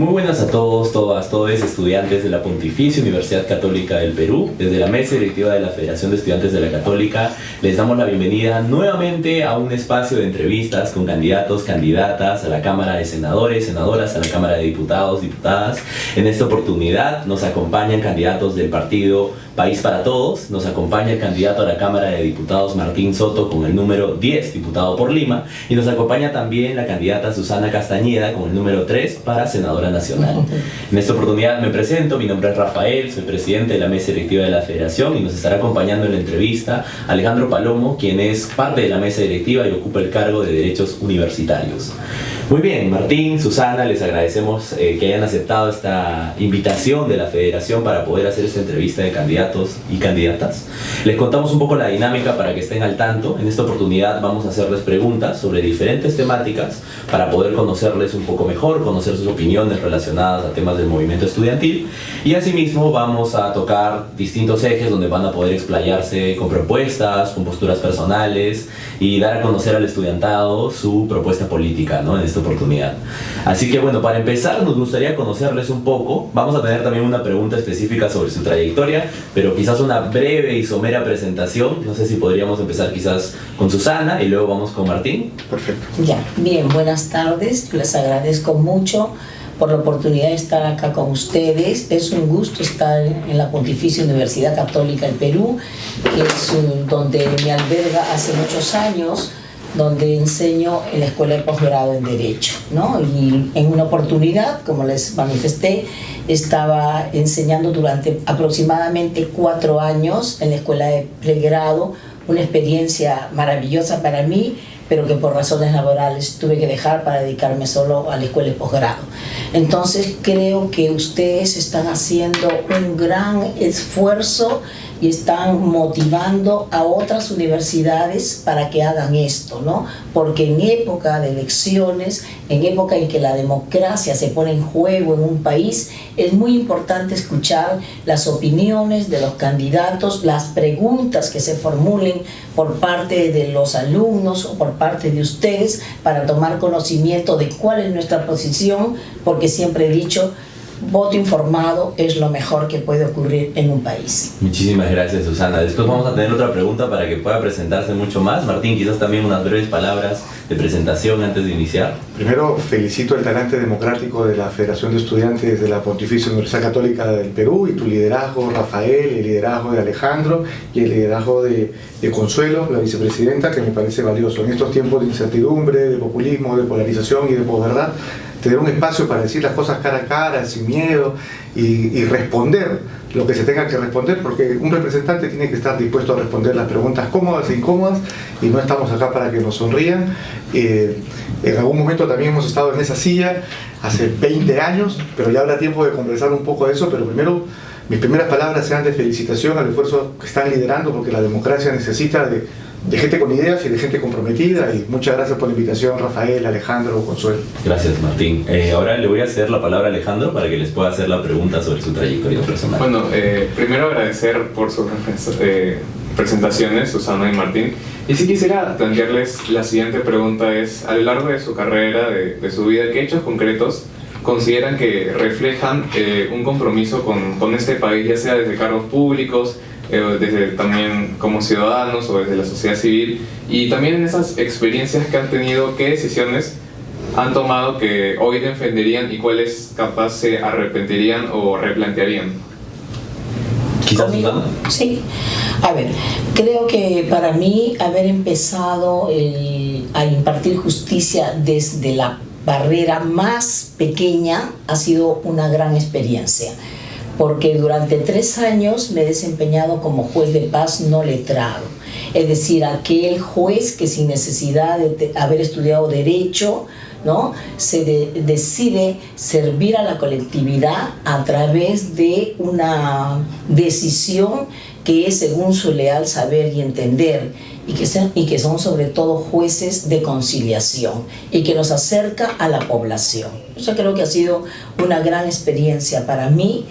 Muy buenas a todos, todas, todos estudiantes de la Pontificia Universidad Católica del Perú. Desde la mesa directiva de la Federación de Estudiantes de la Católica les damos la bienvenida nuevamente a un espacio de entrevistas con candidatos, candidatas a la Cámara de Senadores, senadoras, a la Cámara de Diputados, diputadas. En esta oportunidad nos acompañan candidatos del partido País para Todos, nos acompaña el candidato a la Cámara de Diputados Martín Soto con el número 10, diputado por Lima, y nos acompaña también la candidata Susana Castañeda con el número 3 para senadora nacional. En esta oportunidad me presento, mi nombre es Rafael, soy presidente de la mesa directiva de la Federación y nos estará acompañando en la entrevista Alejandro Palomo, quien es parte de la mesa directiva y ocupa el cargo de Derechos Universitarios. Muy bien, Martín, Susana, les agradecemos que hayan aceptado esta invitación de la Federación para poder hacer esta entrevista de candidatos y candidatas. Les contamos un poco la dinámica para que estén al tanto. En esta oportunidad vamos a hacerles preguntas sobre diferentes temáticas para poder conocerles un poco mejor, conocer sus opiniones relacionadas a temas del movimiento estudiantil, y asimismo vamos a tocar distintos ejes donde van a poder explayarse con propuestas, con posturas personales y dar a conocer al estudiantado su propuesta política, ¿no?, en esta oportunidad. Así que bueno, para empezar nos gustaría conocerles un poco. Vamos a tener también una pregunta específica sobre su trayectoria, pero quizás una breve y somera presentación. No sé si podríamos empezar quizás con Susana y luego vamos con Martín. Perfecto. Ya, bien, buenas tardes. Les agradezco mucho por la oportunidad de estar acá con ustedes. Es un gusto estar en la Pontificia Universidad Católica del Perú, que es donde me alberga hace muchos años, donde enseño en la Escuela de Posgrado en Derecho, ¿no? Y en una oportunidad, como les manifesté, estaba enseñando durante aproximadamente 4 años en la Escuela de Pregrado, una experiencia maravillosa para mí, pero que por razones laborales tuve que dejar para dedicarme solo a la Escuela de Posgrado. Entonces creo que ustedes están haciendo un gran esfuerzo y están motivando a otras universidades para que hagan esto, ¿no? Porque en época de elecciones, en época en que la democracia se pone en juego en un país, es muy importante escuchar las opiniones de los candidatos, las preguntas que se formulen por parte de los alumnos o por parte de ustedes para tomar conocimiento de cuál es nuestra posición, porque siempre he dicho, voto informado es lo mejor que puede ocurrir en un país. Muchísimas gracias, Susana. Después vamos a tener otra pregunta para que pueda presentarse mucho más. Martín, quizás también unas breves palabras de presentación antes de iniciar. Primero, felicito el talante democrático de la Federación de Estudiantes de la Pontificia Universidad Católica del Perú y tu liderazgo, Rafael, el liderazgo de Alejandro y el liderazgo de Consuelo, la vicepresidenta, que me parece valioso. En estos tiempos de incertidumbre, de populismo, de polarización y de posverdad, tener un espacio para decir las cosas cara a cara, sin miedo, y responder lo que se tenga que responder, porque un representante tiene que estar dispuesto a responder las preguntas cómodas e incómodas, y no estamos acá para que nos sonrían. En algún momento también hemos estado en esa silla, hace 20 años, pero ya habrá tiempo de conversar un poco de eso. Pero primero, mis primeras palabras sean de felicitación al esfuerzo que están liderando, porque la democracia necesita de gente con ideas y de gente comprometida. Y muchas gracias por la invitación, Rafael, Alejandro, Consuelo. Gracias, Martín. Ahora le voy a ceder la palabra a Alejandro para que les pueda hacer la pregunta sobre su trayectoria personal. Bueno, primero agradecer por sus presentaciones, Susana y Martín. Y si quisiera plantearles la siguiente pregunta es, a lo largo de su carrera, de su vida, ¿qué hechos concretos consideran que reflejan un compromiso con este país, ya sea desde cargos públicos, desde también como ciudadanos o desde la sociedad civil, y también en esas experiencias que han tenido, qué decisiones han tomado que hoy defenderían y cuáles capaz se arrepentirían o replantearían? Quizás, Susana. Sí. A ver, creo que para mí haber empezado a impartir justicia desde la barrera más pequeña ha sido una gran experiencia, porque durante 3 años me he desempeñado como juez de paz no letrado, es decir, aquel juez que sin necesidad de haber estudiado derecho, ¿no?, decide servir a la colectividad a través de una decisión que es según su leal saber y entender, y que son sobre todo jueces de conciliación y que nos acerca a la población. Yo creo que ha sido una gran experiencia para mí.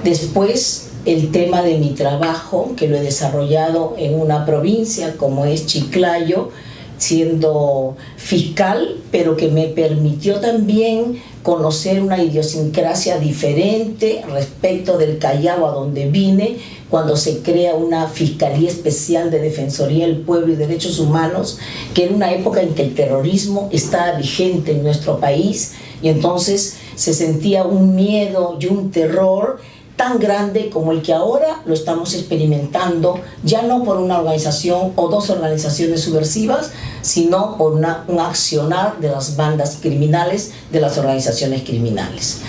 Después, el tema de mi trabajo, que lo he desarrollado en una provincia como es Chiclayo, siendo fiscal, pero que me permitió también conocer una idiosincrasia diferente respecto del Callao, a donde vine, cuando se crea una Fiscalía Especial de Defensoría del Pueblo y Derechos Humanos, que en una época en que el terrorismo estaba vigente en nuestro país, y entonces se sentía un miedo y un terror tan grande como el que ahora lo estamos experimentando, ya no por una organización o dos organizaciones subversivas, sino por un accionar de las bandas criminales, de las organizaciones criminales.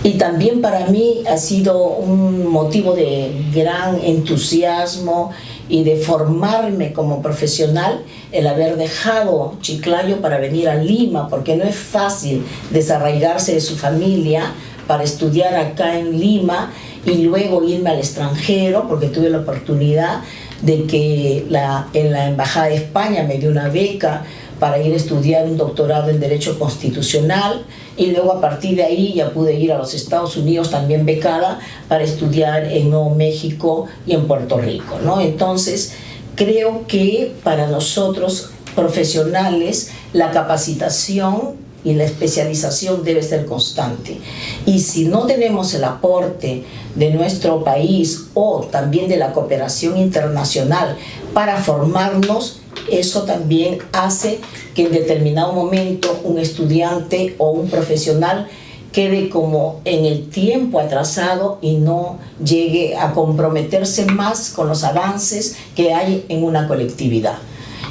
Y también para mí ha sido un motivo de gran entusiasmo y de formarme como profesional el haber dejado Chiclayo para venir a Lima, porque no es fácil desarraigarse de su familia para estudiar acá en Lima y luego irme al extranjero, porque tuve la oportunidad de que en la Embajada de España me dio una beca para ir a estudiar un doctorado en Derecho Constitucional, y luego a partir de ahí ya pude ir a los Estados Unidos también becada para estudiar en Nuevo México y en Puerto Rico, ¿no? Entonces creo que para nosotros profesionales la capacitación y la especialización debe ser constante. Y si no tenemos el aporte de nuestro país o también de la cooperación internacional para formarnos, eso también hace que en determinado momento un estudiante o un profesional quede como en el tiempo atrasado y no llegue a comprometerse más con los avances que hay en una colectividad.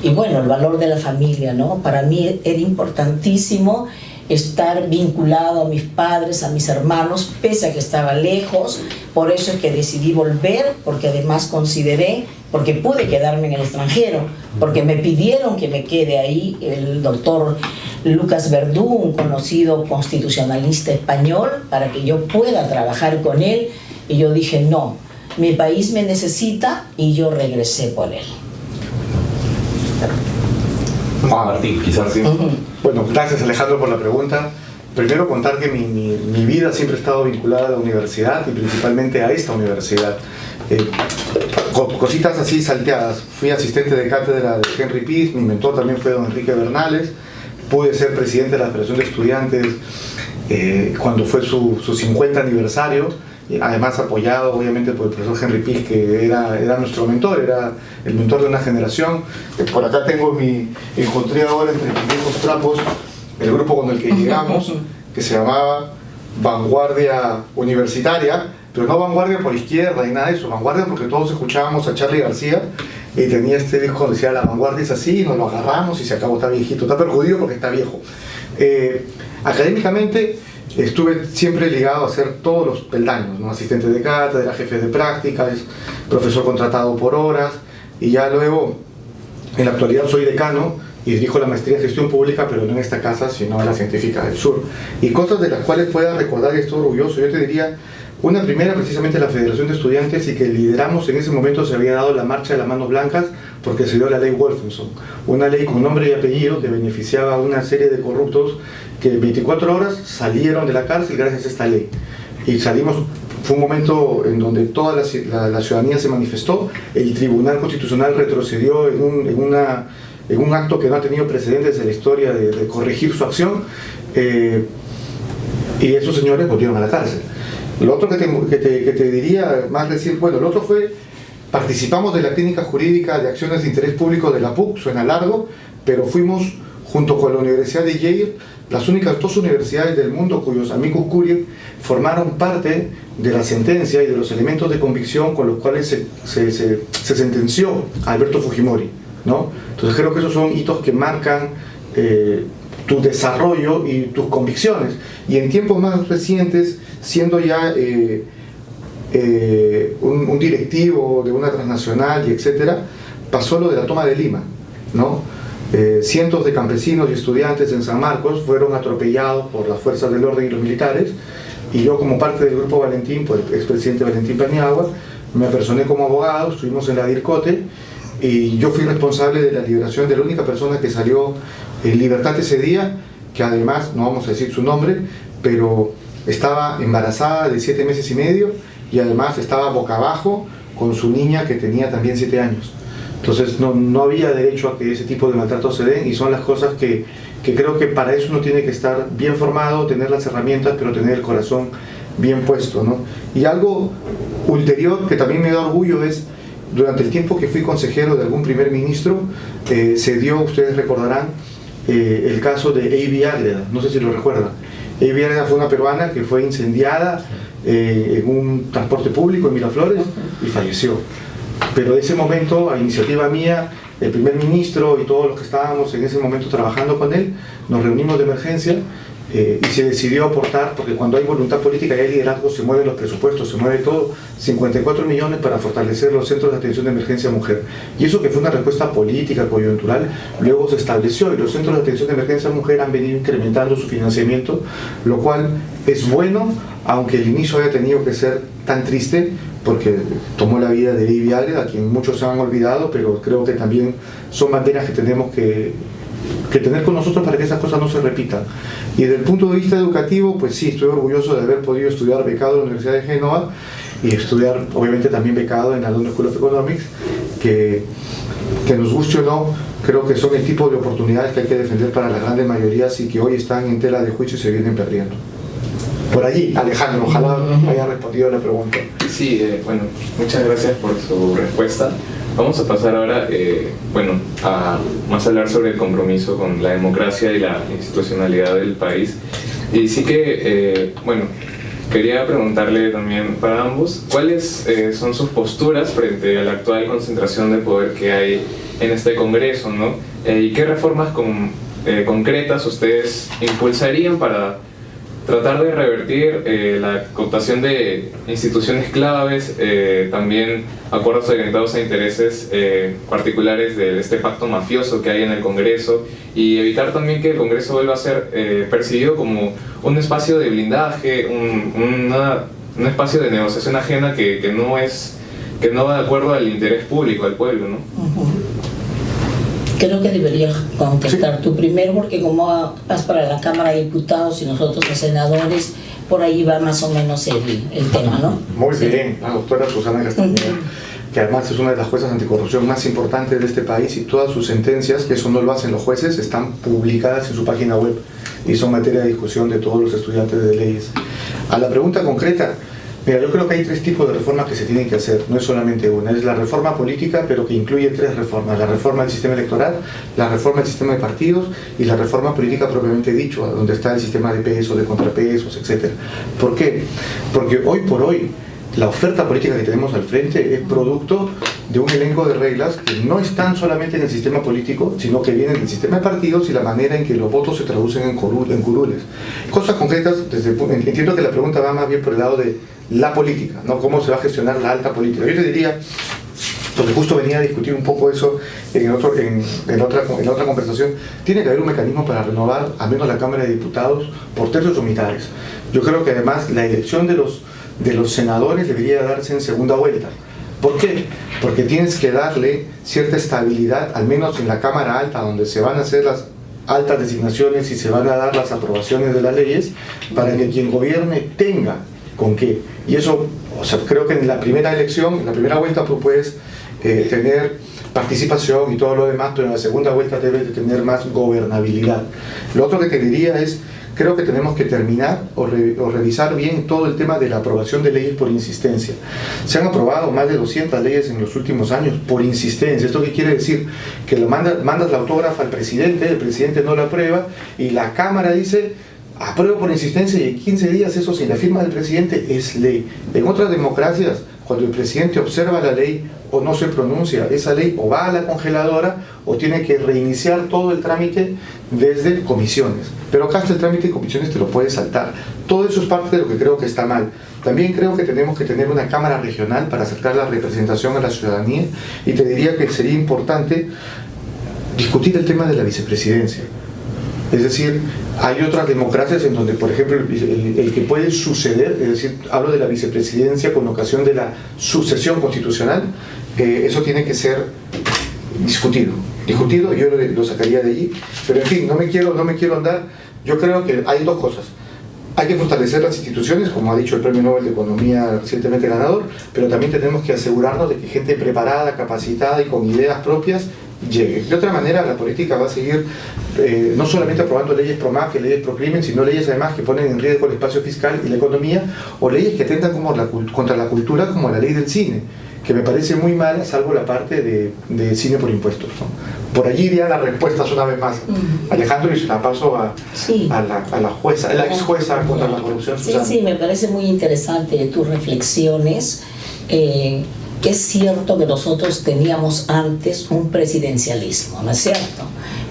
Y bueno, el valor de la familia, ¿no? Para mí era importantísimo estar vinculado a mis padres, a mis hermanos, pese a que estaba lejos. Por eso es que decidí volver, porque además consideré, porque pude quedarme en el extranjero, porque me pidieron que me quede ahí. El doctor Lucas Verdú, un conocido constitucionalista español, para que yo pueda trabajar con él, y yo dije no, mi país me necesita, y yo regresé por él. Martín, quizás. Sí. Bueno, gracias Alejandro por la pregunta. Primero contar que mi vida siempre ha estado vinculada a la universidad y principalmente a esta universidad. Cositas así salteadas. Fui asistente de cátedra de Henry Piz, mi mentor también fue don Enrique Bernales. Pude ser presidente de la Federación de Estudiantes cuando fue su 50 aniversario. Además apoyado obviamente por el profesor Henry Piz, que era nuestro mentor, era el mentor de una generación. Por acá tengo encontré ahora entre mis viejos trapos el grupo con el que llegamos, que se llamaba Vanguardia Universitaria, pero no vanguardia por izquierda ni nada de eso, vanguardia porque todos escuchábamos a Charly García y tenía este disco que decía la vanguardia es así, y nos lo agarramos y se acabó, está viejito, está perjudido porque está viejo. Académicamente estuve siempre ligado a hacer todos los peldaños, ¿no? Asistente de cátedra, jefe de prácticas, profesor contratado por horas, y ya luego, en la actualidad soy decano y dirijo la maestría en gestión pública, pero no en esta casa, sino en la Científica del Sur. Y cosas de las cuales pueda recordar y estoy orgulloso, yo te diría, una primera precisamente la Federación de Estudiantes, y que lideramos en ese momento. Se había dado la marcha de las manos blancas porque se dio la ley Wolfenson, una ley con nombre y apellido que beneficiaba a una serie de corruptos que en 24 horas salieron de la cárcel gracias a esta ley. Y salimos, fue un momento en donde toda la ciudadanía se manifestó, el Tribunal Constitucional retrocedió en un acto que no ha tenido precedentes en la historia de corregir su acción, y esos señores volvieron a la cárcel. Lo otro que te diría más decir, bueno, lo otro fue, participamos de la clínica jurídica de acciones de interés público de la PUC, suena largo, pero fuimos, junto con la Universidad de Yale, las únicas dos universidades del mundo cuyos amicus curiae formaron parte de la sentencia y de los elementos de convicción con los cuales se sentenció a Alberto Fujimori, ¿no? Entonces creo que esos son hitos que marcan tu desarrollo y tus convicciones. Y en tiempos más recientes, siendo ya un directivo de una transnacional y etcétera, pasó lo de la toma de Lima, ¿no? Cientos de campesinos y estudiantes en San Marcos fueron atropellados por las fuerzas del orden y los militares, y yo, como parte del grupo Valentín, por el expresidente Valentín Paniagua, me apersoné como abogado, estuvimos en la DIRCOTE, y yo fui responsable de la liberación de la única persona que salió en libertad ese día, que además, no vamos a decir su nombre, pero estaba embarazada de 7 meses y medio, y además estaba boca abajo con su niña que tenía también 7 años. Entonces no había derecho a que ese tipo de maltratos se den, y son las cosas que creo que para eso uno tiene que estar bien formado, tener las herramientas, pero tener el corazón bien puesto, ¿no? Y algo ulterior que también me da orgullo es, durante el tiempo que fui consejero de algún primer ministro, se dio, ustedes recordarán, el caso de Eivie Ágreda, no sé si lo recuerdan. Eivie Ágreda fue una peruana que fue incendiada en un transporte público en Miraflores y falleció. Pero de ese momento, a iniciativa mía, el primer ministro y todos los que estábamos en ese momento trabajando con él, nos reunimos de emergencia y se decidió aportar, porque cuando hay voluntad política y hay liderazgo, se mueven los presupuestos, se mueve todo, 54 millones para fortalecer los centros de atención de emergencia mujer. Y eso, que fue una respuesta política, coyuntural, luego se estableció, y los centros de atención de emergencia mujer han venido incrementando su financiamiento, lo cual es bueno, aunque el inicio haya tenido que ser tan triste, porque tomó la vida de Eivie Ágreda, a quien muchos se han olvidado, pero creo que también son banderas que tenemos que tener con nosotros para que esas cosas no se repitan. Y desde el punto de vista educativo, pues sí, estoy orgulloso de haber podido estudiar becado en la Universidad de Génova y estudiar, obviamente, también becado en la London School of Economics, que nos guste o no, creo que son el tipo de oportunidades que hay que defender para las grandes mayorías y que hoy están en tela de juicio y se vienen perdiendo. Por allí, Alejandro, ojalá haya respondido a la pregunta. Sí, bueno, muchas gracias por su respuesta. Vamos a pasar ahora, a más hablar sobre el compromiso con la democracia y la institucionalidad del país. Y sí que, quería preguntarle también para ambos, ¿cuáles son sus posturas frente a la actual concentración de poder que hay en este Congreso, ¿no? ¿Y qué reformas concretas ustedes impulsarían para tratar de revertir la cooptación de instituciones claves, también acuerdos orientados a intereses particulares de este pacto mafioso que hay en el Congreso, y evitar también que el Congreso vuelva a ser percibido como un espacio de blindaje, un espacio de negociación ajena que no va de acuerdo al interés público, al pueblo, ¿no? Creo que deberías contestar tú primero, porque como vas para la Cámara de Diputados y nosotros los senadores, por ahí va más o menos el tema, ¿no? Muy bien, la doctora Susana Castañeda, que además es una de las juezas anticorrupción más importantes de este país, y todas sus sentencias, que eso no lo hacen los jueces, están publicadas en su página web y son materia de discusión de todos los estudiantes de leyes. A la pregunta concreta, mira, yo creo que hay tres tipos de reformas que se tienen que hacer, no es solamente una. Es la reforma política, pero que incluye tres reformas: la reforma del sistema electoral, la reforma del sistema de partidos y la reforma política propiamente dicho, donde está el sistema de pesos, de contrapesos, etc. ¿Por qué? Porque hoy por hoy la oferta política que tenemos al frente es producto de un elenco de reglas que no están solamente en el sistema político, sino que vienen del sistema de partidos y la manera en que los votos se traducen en curules. Cosas concretas, entiendo que la pregunta va más bien por el lado de la política, ¿no? Cómo se va a gestionar la alta política. Yo te diría, porque justo venía a discutir un poco eso en otra conversación, tiene que haber un mecanismo para renovar al menos la Cámara de Diputados por tercios o mitades. Yo creo que además la elección de los senadores debería darse en segunda vuelta. ¿Por qué? Porque tienes que darle cierta estabilidad, al menos en la Cámara Alta, donde se van a hacer las altas designaciones y se van a dar las aprobaciones de las leyes, para que quien gobierne tenga con qué. Y eso, creo que en la primera elección, en la primera vuelta, tú puedes tener participación y todo lo demás, pero en la segunda vuelta debes de tener más gobernabilidad. Lo otro que te diría es, creo que tenemos que terminar o revisar bien todo el tema de la aprobación de leyes por insistencia. Se han aprobado más de 200 leyes en los últimos años por insistencia. ¿Esto qué quiere decir? Que mandas la autógrafa al presidente, el presidente no la aprueba y la Cámara dice: apruebo por insistencia, y en 15 días eso, sin la firma del presidente, es ley. En otras democracias, cuando el presidente observa la ley o no se pronuncia, esa ley o va a la congeladora o tiene que reiniciar todo el trámite desde comisiones. Pero acá hasta el trámite de comisiones te lo puedes saltar. Todo eso es parte de lo que creo que está mal. También creo que tenemos que tener una cámara regional para acercar la representación a la ciudadanía, y te diría que sería importante discutir el tema de la vicepresidencia. Es decir, hay otras democracias en donde, por ejemplo, el que puede suceder, es decir, hablo de la vicepresidencia con ocasión de la sucesión constitucional, eso tiene que ser discutido, yo lo sacaría de allí. Pero en fin, no me quiero andar. Yo creo que hay dos cosas: Hay que fortalecer las instituciones, como ha dicho el Premio Nobel de Economía recientemente ganador, pero también tenemos que asegurarnos de que gente preparada, capacitada y con ideas propias llegue. De otra manera, la política va a seguir no solamente aprobando leyes pro mafia, leyes pro crimen, sino leyes además que ponen en riesgo el espacio fiscal y la economía, o leyes que atentan contra la cultura, como la ley del cine, que me parece muy mala, salvo la parte de cine por impuestos, ¿no? Por allí irían las respuestas una vez más. Alejandro, y se la paso a la jueza, la ex jueza contra la corrupción. Sí, sí, me parece muy interesante tus reflexiones. Es cierto que nosotros teníamos antes un presidencialismo, ¿no es cierto?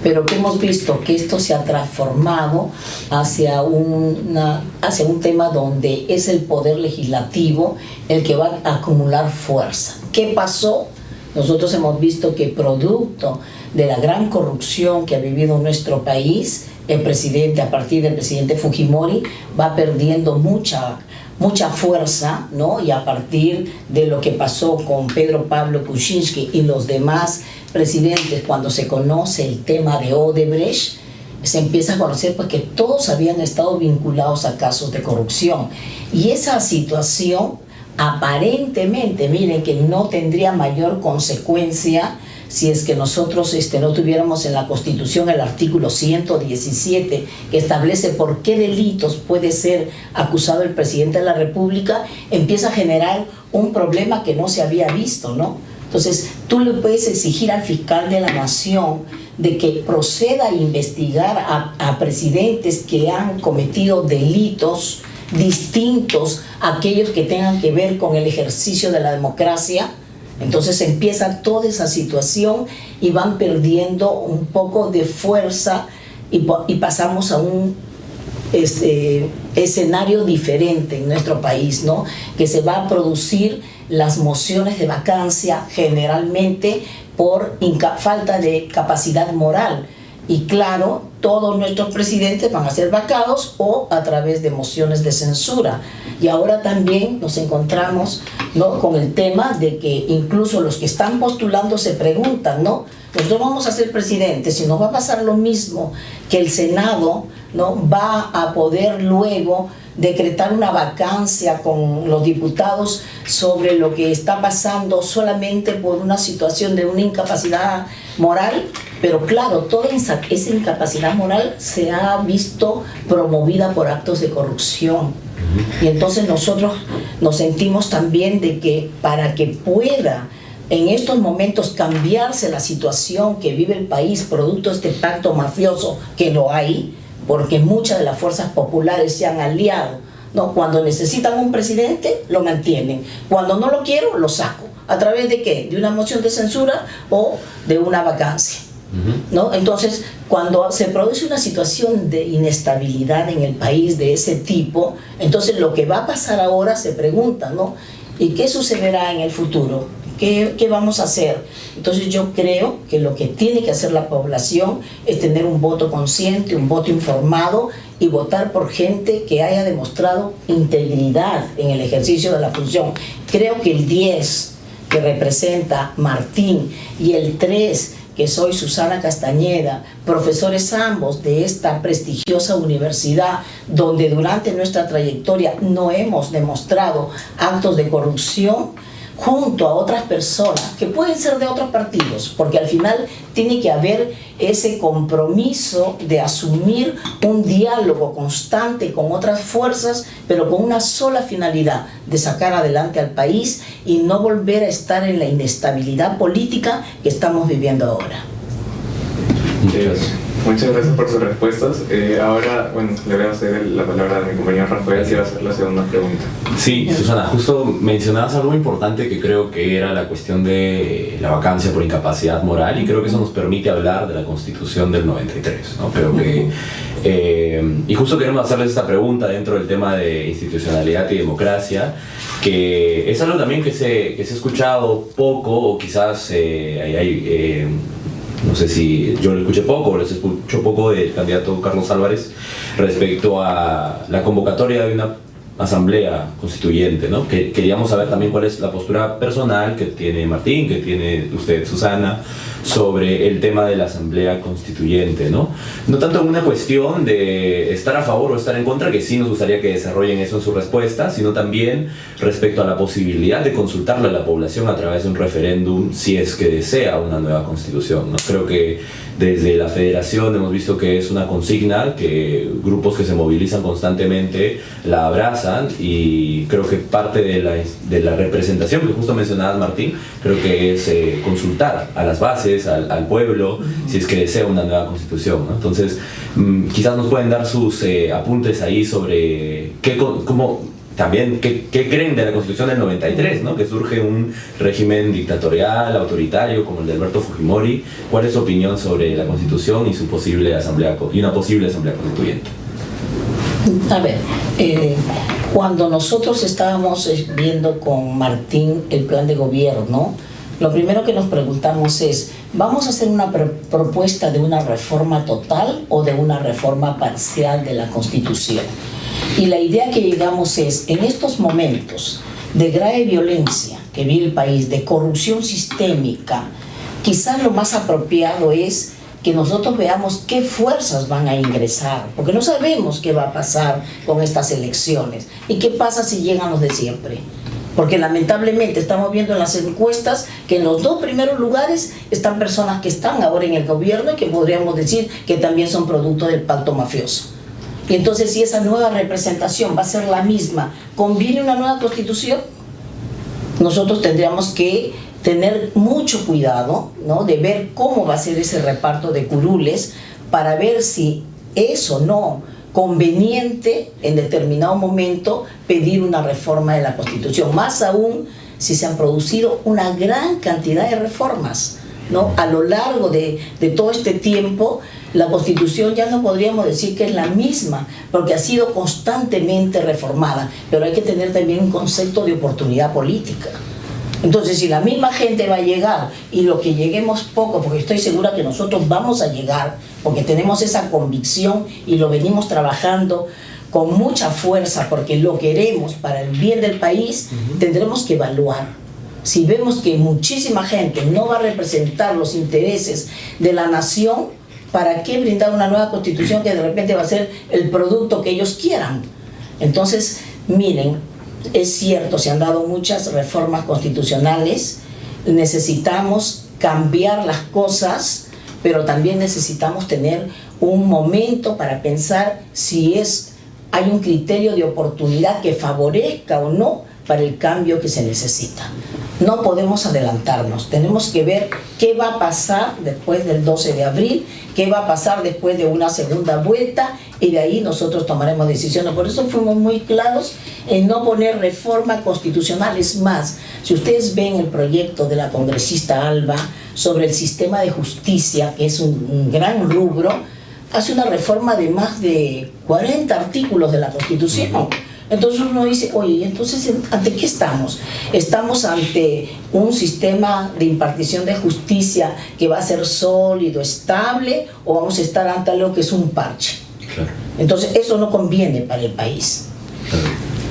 Pero que hemos visto que esto se ha transformado hacia un tema donde es el poder legislativo el que va a acumular fuerza. ¿Qué pasó? Nosotros hemos visto que producto de la gran corrupción que ha vivido nuestro país, el presidente, a partir del presidente Fujimori, va perdiendo mucha fuerza, ¿no? Y a partir de lo que pasó con Pedro Pablo Kuczynski y los demás presidentes, cuando se conoce el tema de Odebrecht, se empieza a conocer pues, que todos habían estado vinculados a casos de corrupción. Y esa situación, aparentemente, miren que no tendría mayor consecuencia si es que nosotros no tuviéramos en la Constitución el artículo 117 que establece por qué delitos puede ser acusado el presidente de la República, empieza a generar un problema que no se había visto, ¿no? Entonces, tú le puedes exigir al fiscal de la Nación de que proceda a investigar a presidentes que han cometido delitos distintos a aquellos que tengan que ver con el ejercicio de la democracia. Entonces empieza toda esa situación y van perdiendo un poco de fuerza y pasamos a un escenario diferente en nuestro país, ¿no? Que se va a producir las mociones de vacancia generalmente por falta de capacidad moral. Y claro, todos nuestros presidentes van a ser vacados o a través de mociones de censura. Y ahora también nos encontramos, ¿no?, con el tema de que incluso los que están postulando se preguntan, ¿no? Nosotros vamos a ser presidentes y nos va a pasar lo mismo que el Senado, ¿no?, va a poder luego decretar una vacancia con los diputados sobre lo que está pasando solamente por una situación de una incapacidad moral. Pero claro, toda esa incapacidad moral se ha visto promovida por actos de corrupción. Y entonces nosotros nos sentimos también de que para que pueda en estos momentos cambiarse la situación que vive el país producto de este pacto mafioso, que lo hay, porque muchas de las fuerzas populares se han aliado, ¿no? Cuando necesitan un presidente, lo mantienen. Cuando no lo quiero, lo saco. ¿A través de qué? De una moción de censura o de una vacancia, ¿no? Entonces, cuando se produce una situación de inestabilidad en el país de ese tipo, entonces lo que va a pasar ahora se pregunta, ¿no? ¿Y qué sucederá en el futuro? ¿Qué vamos a hacer? Entonces yo creo que lo que tiene que hacer la población es tener un voto consciente, un voto informado y votar por gente que haya demostrado integridad en el ejercicio de la función. Creo que el 10 que representa Martín y el 3 que soy Susana Castañeda, profesores ambos de esta prestigiosa universidad, donde durante nuestra trayectoria no hemos demostrado actos de corrupción, junto a otras personas que pueden ser de otros partidos, porque al final tiene que haber ese compromiso de asumir un diálogo constante con otras fuerzas, pero con una sola finalidad, de sacar adelante al país y no volver a estar en la inestabilidad política que estamos viviendo ahora. Muchas gracias por sus respuestas. Ahora, bueno, le voy a hacer la palabra a mi compañero Rafael, que va a hacer la segunda pregunta. Sí, Susana, justo mencionabas algo importante que creo que era la cuestión de la vacancia por incapacidad moral, y creo que eso nos permite hablar de la Constitución del 93, ¿no? Creo que, y justo queremos hacerles esta pregunta dentro del tema de institucionalidad y democracia, que es algo también que se ha escuchado poco, o quizás no sé si yo lo escuché poco o les escucho poco del candidato Carlos Álvarez respecto a la convocatoria de una asamblea constituyente, ¿no? Queríamos saber también cuál es la postura personal que tiene Martín, que tiene usted, Susana, sobre el tema de la asamblea constituyente, ¿no? No tanto en una cuestión de estar a favor o estar en contra, que sí nos gustaría que desarrollen eso en su respuesta, sino también respecto a la posibilidad de consultarle a la población a través de un referéndum si es que desea una nueva constitución, ¿no? Creo que desde la federación hemos visto que es una consigna que grupos que se movilizan constantemente la abrazan, y creo que parte de la representación que justo mencionabas, Martín, creo que es consultar a las bases, al pueblo, si es que desea una nueva constitución, ¿no? Entonces, quizás nos pueden dar sus apuntes ahí sobre también qué creen de la Constitución del 93, ¿no? Que surge un régimen dictatorial, autoritario, como el de Alberto Fujimori. ¿Cuál es su opinión sobre la Constitución y su posible asamblea y una posible asamblea constituyente? A ver, cuando nosotros estábamos viendo con Martín el plan de gobierno, lo primero que nos preguntamos es, ¿vamos a hacer una propuesta de una reforma total o de una reforma parcial de la Constitución? Y la idea que llegamos es, en estos momentos de grave violencia que vive el país, de corrupción sistémica, quizás lo más apropiado es que nosotros veamos qué fuerzas van a ingresar, porque no sabemos qué va a pasar con estas elecciones y qué pasa si llegan los de siempre. Porque lamentablemente estamos viendo en las encuestas que en los 2 primeros lugares están personas que están ahora en el gobierno y que podríamos decir que también son producto del pacto mafioso. Y entonces, si esa nueva representación va a ser la misma, ¿conviene una nueva constitución? Nosotros tendríamos que tener mucho cuidado, ¿no?, de ver cómo va a ser ese reparto de curules para ver si es o no conveniente en determinado momento pedir una reforma de la Constitución, más aún si se han producido una gran cantidad de reformas, ¿no? A lo largo de todo este tiempo, la Constitución ya no podríamos decir que es la misma, porque ha sido constantemente reformada, pero hay que tener también un concepto de oportunidad política. Entonces, si la misma gente va a llegar y lo que lleguemos poco, porque estoy segura que nosotros vamos a llegar, porque tenemos esa convicción y lo venimos trabajando con mucha fuerza, porque lo queremos para el bien del país, tendremos que evaluar. Si vemos que muchísima gente no va a representar los intereses de la nación, ¿para qué brindar una nueva constitución que de repente va a ser el producto que ellos quieran? Entonces, miren, es cierto, se han dado muchas reformas constitucionales, necesitamos cambiar las cosas, pero también necesitamos tener un momento para pensar si hay un criterio de oportunidad que favorezca o no para el cambio que se necesita. No podemos adelantarnos, tenemos que ver qué va a pasar después del 12 de abril, qué va a pasar después de una segunda vuelta, y de ahí nosotros tomaremos decisiones. Por eso fuimos muy claros en no poner reforma constitucional. Es más, si ustedes ven el proyecto de la congresista Alba sobre el sistema de justicia, que es un gran rubro, hace una reforma de más de 40 artículos de la Constitución. Entonces uno dice, oye, entonces ¿ante qué estamos? ¿Estamos ante un sistema de impartición de justicia que va a ser sólido, estable, o vamos a estar ante algo que es un parche? Claro. Entonces eso no conviene para el país.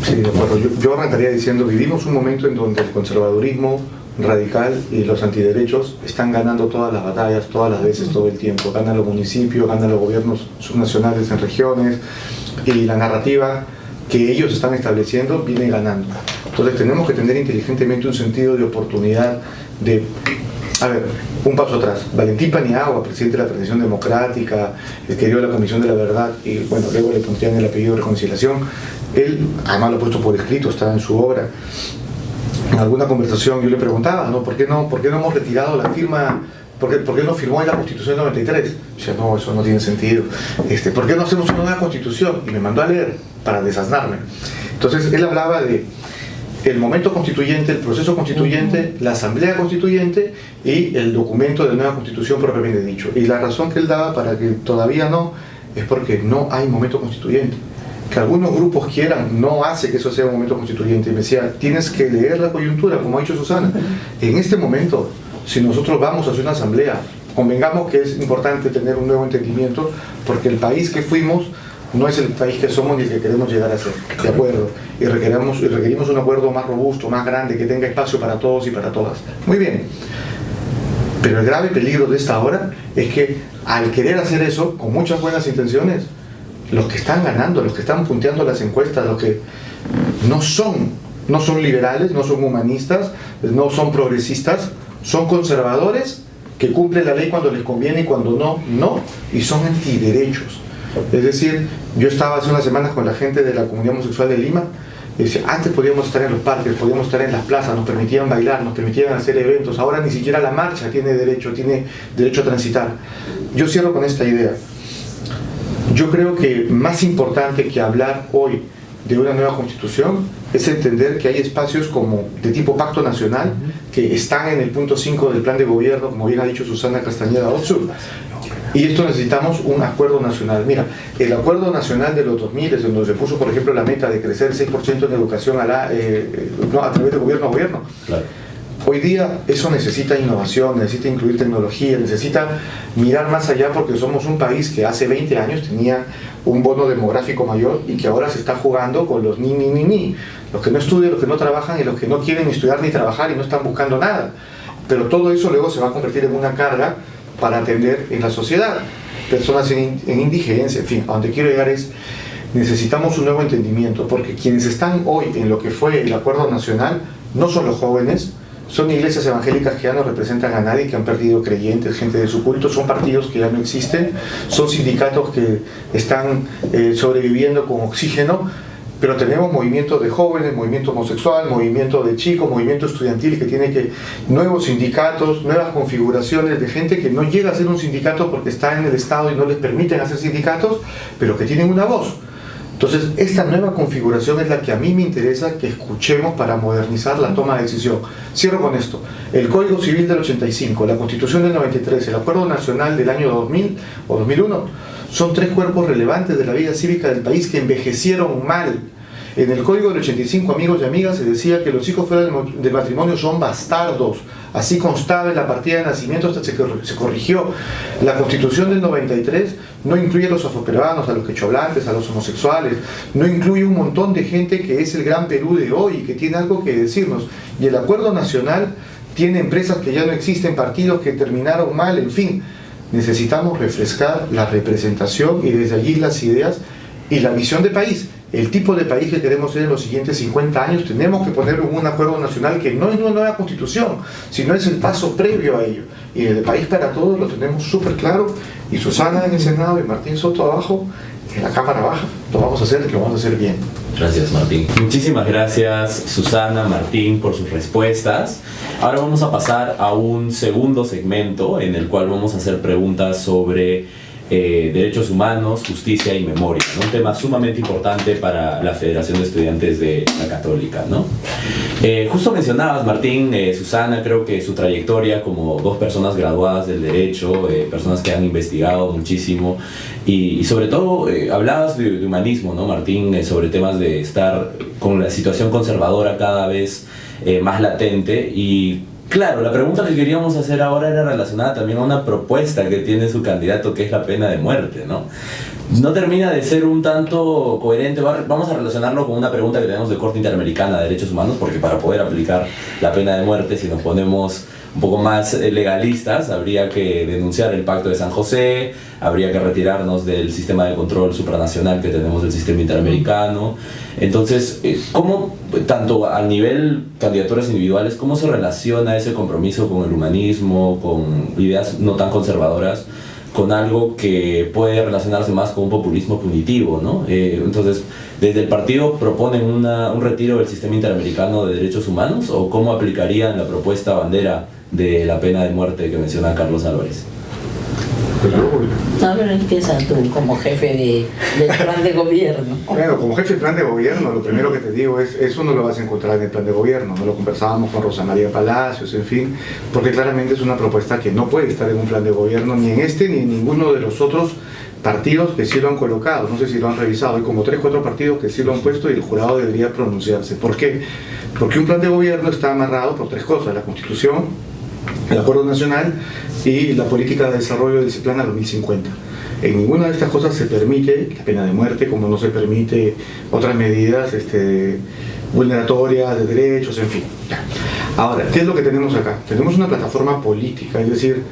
Sí, de acuerdo. Yo arrancaría diciendo, vivimos un momento en donde el conservadurismo radical y los antiderechos están ganando todas las batallas, todas las veces, todo el tiempo. Ganan los municipios, ganan los gobiernos subnacionales en regiones, y la narrativa que ellos están estableciendo viene ganando. Entonces tenemos que tener inteligentemente un sentido de oportunidad de... A ver, un paso atrás. Valentín Paniagua, presidente de la Transición Democrática, el que dio la Comisión de la Verdad, y bueno, luego le pondrían el apellido de reconciliación, él, además lo ha puesto por escrito, está en su obra. En alguna conversación yo le preguntaba, ¿no? ¿Por qué no hemos retirado la firma? ¿Por qué no firmó en la Constitución del 93? O sea, no, eso no tiene sentido. ¿Por qué no hacemos una nueva Constitución? Y me mandó a leer para desasnarme. Entonces, él hablaba de el momento constituyente, el proceso constituyente, la asamblea constituyente y el documento de nueva Constitución propiamente dicho. Y la razón que él daba para que todavía no, es porque no hay momento constituyente. Que algunos grupos quieran no hace que eso sea un momento constituyente. Y me decía, tienes que leer la coyuntura, como ha dicho Susana. En este momento, si nosotros vamos a hacer una asamblea, convengamos que es importante tener un nuevo entendimiento, porque el país que fuimos no es el país que somos ni el que queremos llegar a ser, de acuerdo, y requerimos un acuerdo más robusto, más grande, que tenga espacio para todos y para todas. Muy bien, pero el grave peligro de esta hora es que al querer hacer eso, con muchas buenas intenciones, los que están ganando, los que están punteando las encuestas, los que no son liberales, no son humanistas, no son progresistas, son conservadores que cumplen la ley cuando les conviene y cuando no, y son antiderechos. Es decir, yo estaba hace unas semanas con la gente de la comunidad homosexual de Lima y decía, antes podíamos estar en los parques, podíamos estar en las plazas, nos permitían bailar, nos permitían hacer eventos, ahora ni siquiera la marcha tiene derecho a transitar. Yo cierro con esta idea. Yo creo que más importante que hablar hoy de una nueva constitución es entender que hay espacios como de tipo pacto nacional que están en el punto 5 del plan de gobierno, como bien ha dicho Susana Castañeda Otsu, y esto necesitamos un acuerdo nacional. Mira, el acuerdo nacional de los 2000 es donde se puso, por ejemplo, la meta de crecer 6% en educación a través de gobierno a gobierno. Claro. Hoy día eso necesita innovación, necesita incluir tecnología, necesita mirar más allá, porque somos un país que hace 20 años tenía un bono demográfico mayor y que ahora se está jugando con los ni. Los que no estudian, los que no trabajan y los que no quieren ni estudiar ni trabajar y no están buscando nada. Pero todo eso luego se va a convertir en una carga para atender en la sociedad. Personas en indigencia, en fin, a donde quiero llegar es, necesitamos un nuevo entendimiento, porque quienes están hoy en lo que fue el acuerdo nacional no son los jóvenes, son iglesias evangélicas que ya no representan a nadie, que han perdido creyentes, gente de su culto, son partidos que ya no existen, son sindicatos que están sobreviviendo con oxígeno, pero tenemos movimientos de jóvenes, movimiento homosexual, movimiento de chicos, movimiento estudiantil que tiene nuevos sindicatos, nuevas configuraciones de gente que no llega a ser un sindicato porque está en el Estado y no les permiten hacer sindicatos, pero que tienen una voz. Entonces, esta nueva configuración es la que a mí me interesa que escuchemos para modernizar la toma de decisión. Cierro con esto. El Código Civil del 85, la Constitución del 93, el Acuerdo Nacional del año 2000 o 2001, son tres cuerpos relevantes de la vida cívica del país que envejecieron mal. En el Código del 85, amigos y amigas, se decía que los hijos fuera del matrimonio son bastardos. Así constaba en la partida de nacimiento hasta que se corrigió. La Constitución del 93 no incluye a los afroperuanos, a los quechohablantes, a los homosexuales, no incluye un montón de gente que es el gran Perú de hoy y que tiene algo que decirnos. Y el Acuerdo Nacional tiene empresas que ya no existen, partidos que terminaron mal, en fin. Necesitamos refrescar la representación y desde allí las ideas y la visión de país. El tipo de país que queremos ser en los siguientes 50 años, tenemos que ponerlo en un acuerdo nacional que no es una nueva constitución, sino es el paso previo a ello. Y el de País para Todos lo tenemos súper claro, y Susana en el Senado y Martín Soto abajo, en la Cámara Baja. Lo vamos a hacer y lo vamos a hacer bien. Gracias, Martín. Muchísimas gracias, Susana, Martín, por sus respuestas. Ahora vamos a pasar a un segundo segmento en el cual vamos a hacer preguntas sobre derechos humanos, justicia y memoria, ¿no? Un tema sumamente importante para la Federación de Estudiantes de la Católica, ¿no? Justo mencionabas, Martín, Susana, creo que su trayectoria como dos personas graduadas del derecho, personas que han investigado muchísimo y sobre todo hablabas de humanismo, ¿no, Martín? Sobre temas de estar con la situación conservadora cada vez más latente y claro, la pregunta que queríamos hacer ahora era relacionada también a una propuesta que tiene su candidato, que es la pena de muerte, ¿no? No termina de ser un tanto coherente. Vamos a relacionarlo con una pregunta que tenemos de Corte Interamericana de Derechos Humanos, porque para poder aplicar la pena de muerte, si nos ponemos un poco más legalistas, habría que denunciar el Pacto de San José, habría que retirarnos del sistema de control supranacional que tenemos del sistema interamericano. Entonces, ¿cómo, tanto a nivel candidaturas individuales, cómo se relaciona ese compromiso con el humanismo, con ideas no tan conservadoras, con algo que puede relacionarse más con un populismo punitivo, ¿no? Entonces, ¿desde el partido proponen un retiro del sistema interamericano de derechos humanos o cómo aplicarían la propuesta bandera de la pena de muerte que menciona Carlos Álvarez? A ver, empieza tú como jefe del plan de gobierno. Bueno, como jefe del plan de gobierno, lo primero que te digo es, eso no lo vas a encontrar en el plan de gobierno, no lo conversábamos con Rosa María Palacios, en fin, porque claramente es una propuesta que no puede estar en un plan de gobierno, ni en este ni en ninguno de los otros partidos que sí lo han colocado. No sé si lo han revisado, hay como 3 o 4 partidos que sí lo han puesto y el jurado debería pronunciarse. ¿Por qué? Porque un plan de gobierno está amarrado por 3 cosas: la Constitución, el Acuerdo Nacional y la Política de Desarrollo del Plan a 2050. En ninguna de estas cosas se permite la pena de muerte, como no se permite otras medidas vulneratorias de derechos, en fin. Ahora, ¿qué es lo que tenemos acá? Tenemos una plataforma política, es decir,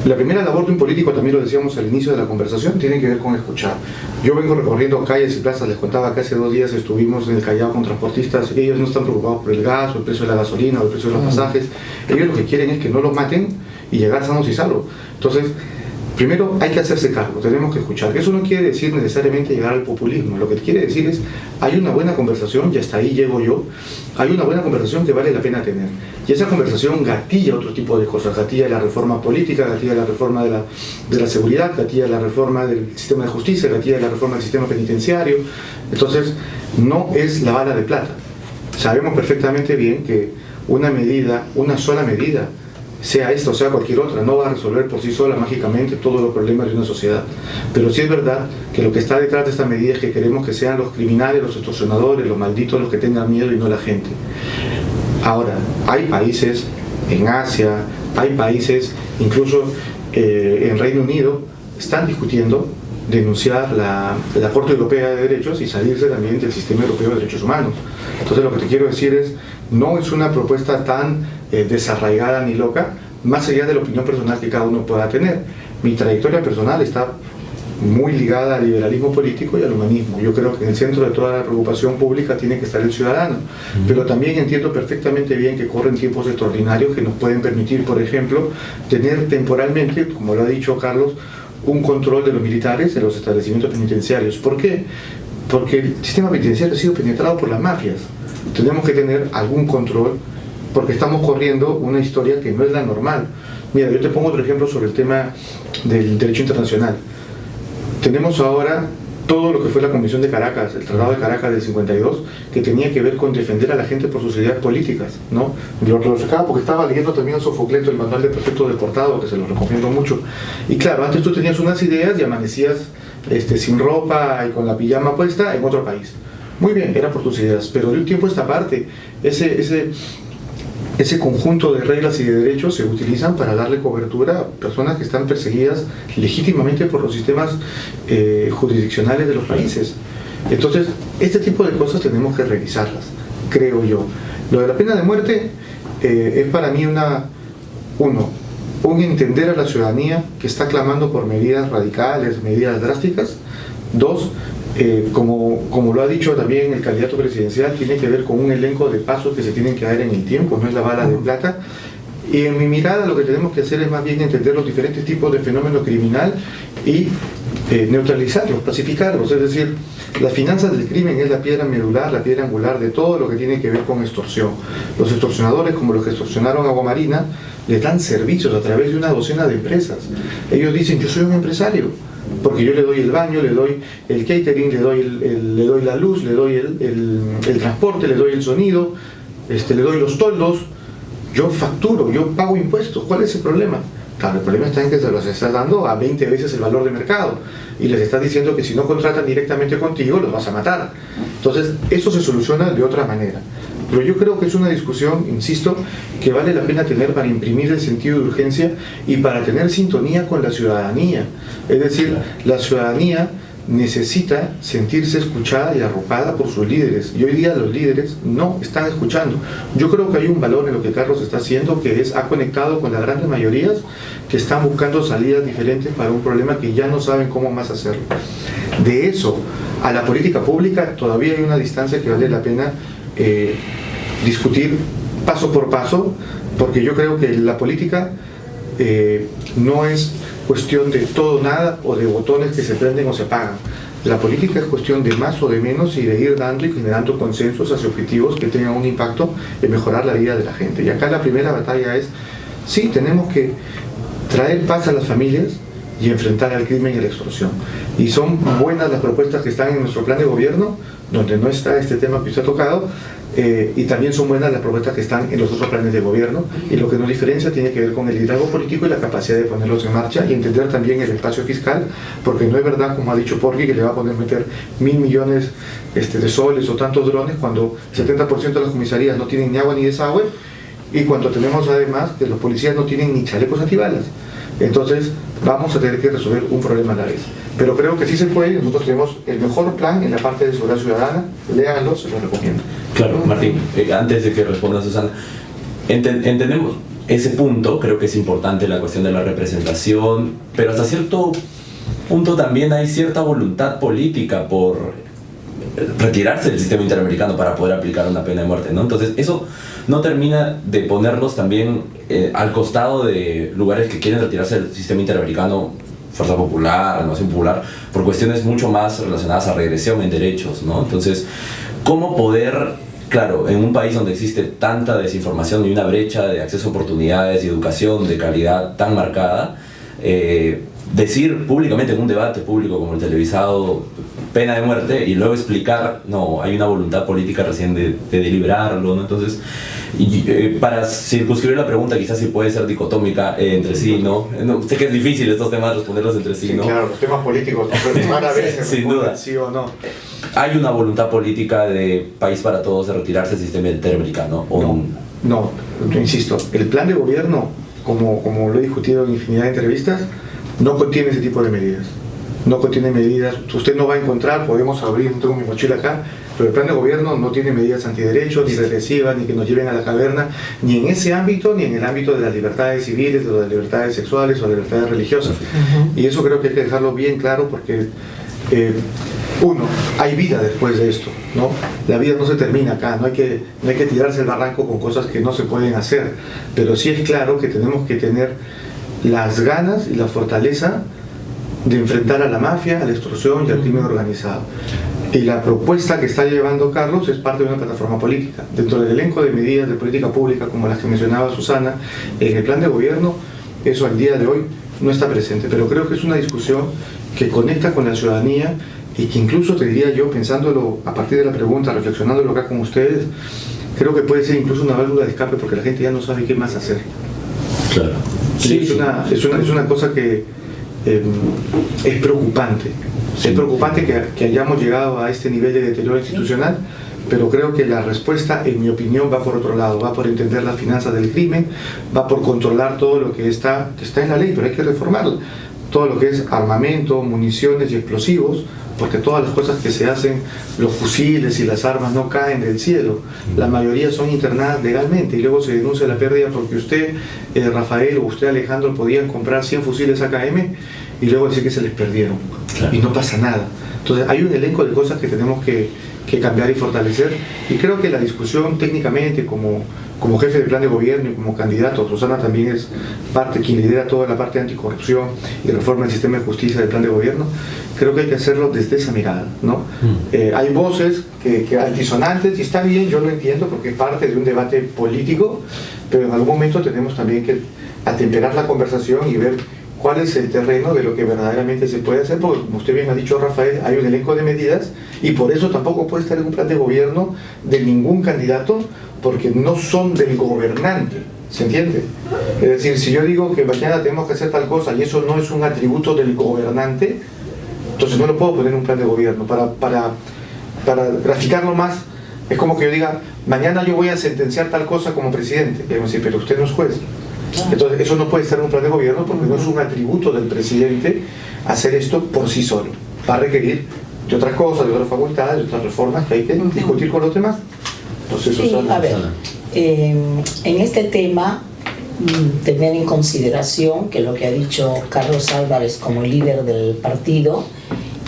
la primera labor de un político, también lo decíamos al inicio de la conversación, tiene que ver con escuchar. Yo vengo recorriendo calles y plazas, les contaba que hace 2 días estuvimos en el Callao con transportistas, ellos no están preocupados por el gas, o el precio de la gasolina, o el precio de los pasajes, ellos lo que quieren es que no los maten y llegar sanos y salvos. Entonces, primero hay que hacerse cargo, tenemos que escuchar. Eso no quiere decir necesariamente llegar al populismo, lo que quiere decir es, hay una buena conversación, y hasta ahí llego yo, hay una buena conversación que vale la pena tener. Y esa conversación gatilla otro tipo de cosas, gatilla la reforma política, gatilla la reforma de la seguridad, gatilla la reforma del sistema de justicia, gatilla la reforma del sistema penitenciario. Entonces, no es la bala de plata. Sabemos perfectamente bien que una sola medida, sea esta o sea cualquier otra, no va a resolver por sí sola mágicamente todos los problemas de una sociedad. Pero sí es verdad que lo que está detrás de esta medida es que queremos que sean los criminales, los extorsionadores, los malditos los que tengan miedo y no la gente. Ahora, hay países en Asia, hay países, incluso en Reino Unido, están discutiendo denunciar la Corte Europea de Derechos y salirse también del Sistema Europeo de Derechos Humanos. Entonces lo que te quiero decir es, no es una propuesta tan desarraigada ni loca, más allá de la opinión personal que cada uno pueda tener. Mi trayectoria personal está muy ligada al liberalismo político y al humanismo. Yo creo que en el centro de toda la preocupación pública tiene que estar el ciudadano, pero también entiendo perfectamente bien que corren tiempos extraordinarios que nos pueden permitir, por ejemplo, tener temporalmente, como lo ha dicho Carlos, un control de los militares en los establecimientos penitenciarios. ¿Por qué? Porque el sistema penitenciario ha sido penetrado por las mafias. Tenemos que tener algún control porque estamos corriendo una historia que no es la normal. Mira, yo te pongo otro ejemplo sobre el tema del derecho internacional. Tenemos ahora todo lo que fue la Convención de Caracas, el Tratado de Caracas del 52, que tenía que ver con defender a la gente por sus ideas políticas, ¿no? Yo lo sacaba porque estaba leyendo también a Sofocleto, el manual de perfecto deportado, que se lo recomiendo mucho. Y claro, antes tú tenías unas ideas y amanecías sin ropa y con la pijama puesta en otro país. Muy bien, era por tus ideas, pero de un tiempo a esta parte, ese conjunto de reglas y de derechos se utilizan para darle cobertura a personas que están perseguidas legítimamente por los sistemas jurisdiccionales de los países. Entonces, este tipo de cosas tenemos que revisarlas, creo yo. Lo de la pena de muerte es para mí un entender a la ciudadanía que está clamando por medidas radicales, medidas drásticas. 2, como lo ha dicho también el candidato presidencial, tiene que ver con un elenco de pasos que se tienen que dar en el tiempo, no es la bala de plata. Y en mi mirada lo que tenemos que hacer es más bien entender los diferentes tipos de fenómeno criminal y neutralizarlos, pacificarlos. Es decir, las finanzas del crimen es la piedra medular, la piedra angular de todo lo que tiene que ver con extorsión. Los extorsionadores, como los que extorsionaron a Agua Marina, le dan servicios a través de una docena de empresas. Ellos dicen, yo soy un empresario, porque yo le doy el baño, le doy el catering, le doy la luz, le doy el transporte, le doy el sonido, le doy los toldos, yo facturo, yo pago impuestos. ¿Cuál es el problema? Claro, el problema está en que se los estás dando a 20 veces el valor de mercado y les estás diciendo que si no contratan directamente contigo los vas a matar. Entonces eso se soluciona de otra manera. Pero yo creo que es una discusión, insisto, que vale la pena tener para imprimir el sentido de urgencia y para tener sintonía con la ciudadanía. Es decir, la ciudadanía necesita sentirse escuchada y arropada por sus líderes, y hoy día los líderes no están escuchando. Yo creo que hay un valor en lo que Carlos está haciendo, que ha conectado con las grandes mayorías que están buscando salidas diferentes para un problema que ya no saben cómo más hacerlo. De eso a la política pública todavía hay una distancia que vale la pena discutir paso por paso, porque yo creo que la política no es cuestión de todo o nada o de botones que se prenden o se apagan. La política es cuestión de más o de menos y de ir dando y generando consensos hacia objetivos que tengan un impacto en mejorar la vida de la gente. Y acá la primera batalla es, sí, tenemos que traer paz a las familias y enfrentar al crimen y la extorsión. Y son buenas las propuestas que están en nuestro plan de gobierno, donde no está este tema que usted ha tocado, y también son buenas las propuestas que están en los otros planes de gobierno, y lo que nos diferencia tiene que ver con el liderazgo político y la capacidad de ponerlos en marcha y entender también el espacio fiscal, porque no es verdad, como ha dicho Porky, que le va a poder meter 1.000 millones de soles o tantos drones cuando 70% de las comisarías no tienen ni agua ni desagüe, y cuando tenemos además que los policías no tienen ni chalecos antibalas. Entonces vamos a tener que resolver un problema a la vez. Pero creo que sí se puede, nosotros tenemos el mejor plan en la parte de seguridad ciudadana, léanlo, se lo recomiendo. Claro, Martín, antes de que responda Susana, entendemos ese punto, creo que es importante la cuestión de la representación, pero hasta cierto punto también hay cierta voluntad política por retirarse del sistema interamericano para poder aplicar una pena de muerte, ¿no? Entonces eso no termina de ponerlos también al costado de lugares que quieren retirarse del sistema interamericano, Fuerza Popular, Renovación Popular, por cuestiones mucho más relacionadas a regresión en derechos, ¿no? Entonces, ¿cómo poder, claro, en un país donde existe tanta desinformación y una brecha de acceso a oportunidades y educación de calidad tan marcada, decir públicamente en un debate público como el televisado pena de muerte y luego explicar, no, hay una voluntad política recién de deliberarlo, ¿no? Entonces, para circunscribir la pregunta, quizás sí puede ser dicotómica entre sí, ¿no? Sé que es difícil estos temas responderlos entre sí, Sí, ¿no? claro, los temas políticos rara vez se Sin duda. sí o no. ¿Hay una voluntad política de País para Todos de retirarse del sistema interamericano? ¿O No, insisto, el plan de gobierno, como lo he discutido en infinidad de entrevistas, no contiene ese tipo de medidas. No contiene medidas, usted no va a encontrar, podemos abrir, no tengo mi mochila acá, pero el plan de gobierno no tiene medidas antiderechos, ni regresivas, ni que nos lleven a la caverna, ni en ese ámbito, ni en el ámbito de las libertades civiles, de las libertades sexuales o de las libertades religiosas. Y eso creo que hay que dejarlo bien claro porque, uno, hay vida después de esto, ¿no? La vida no se termina acá, no hay que tirarse el barranco con cosas que no se pueden hacer, pero sí es claro que tenemos que tener las ganas y la fortaleza de enfrentar a la mafia, a la extorsión y al crimen organizado. Y la propuesta que está llevando Carlos es parte de una plataforma política. Dentro del elenco de medidas de política pública, como las que mencionaba Susana, en el plan de gobierno, eso al día de hoy no está presente. Pero creo que es una discusión que conecta con la ciudadanía y que incluso, te diría yo, pensándolo a partir de la pregunta, reflexionándolo acá con ustedes, creo que puede ser incluso una válvula de escape porque la gente ya no sabe qué más hacer. Claro. Sí, es una cosa que es preocupante. Es preocupante que hayamos llegado a este nivel de deterioro institucional, pero creo que la respuesta, en mi opinión, va por otro lado, va por entender las finanzas del crimen, va por controlar todo lo que está en la ley, pero hay que reformarlo. Todo lo que es armamento, municiones y explosivos, porque todas las cosas que se hacen, los fusiles y las armas no caen del cielo, la mayoría son internadas legalmente y luego se denuncia la pérdida porque usted, Rafael, o usted, Alejandro, podían comprar 100 fusiles AKM y luego decir que se les perdieron. Claro. Y no pasa nada. Entonces hay un elenco de cosas que tenemos que cambiar y fortalecer, y creo que la discusión técnicamente como jefe del plan de gobierno y como candidato, Susana también es quien lidera toda la parte de anticorrupción y reforma del sistema de justicia del plan de gobierno, creo que hay que hacerlo desde esa mirada, ¿no? Hay voces que altisonantes y está bien, yo lo entiendo porque es parte de un debate político, pero en algún momento tenemos también que atemperar la conversación y ver cuál es el terreno de lo que verdaderamente se puede hacer, porque como usted bien ha dicho, Rafael, hay un elenco de medidas y por eso tampoco puede estar en un plan de gobierno de ningún candidato, porque no son del gobernante, ¿se entiende? Es decir, si yo digo que mañana tenemos que hacer tal cosa y eso no es un atributo del gobernante, entonces no lo puedo poner en un plan de gobierno. Para graficarlo más, es como que yo diga, mañana yo voy a sentenciar tal cosa como presidente, y decir, pero usted no es juez. Entonces eso no puede estar en un plan de gobierno porque no es un atributo del presidente hacer esto por sí solo. Va a requerir de otras cosas, de otras facultades, de otras reformas que hay que discutir con los demás. Entonces, sí, a ver, en este tema, tener en consideración que lo que ha dicho Carlos Álvarez como líder del partido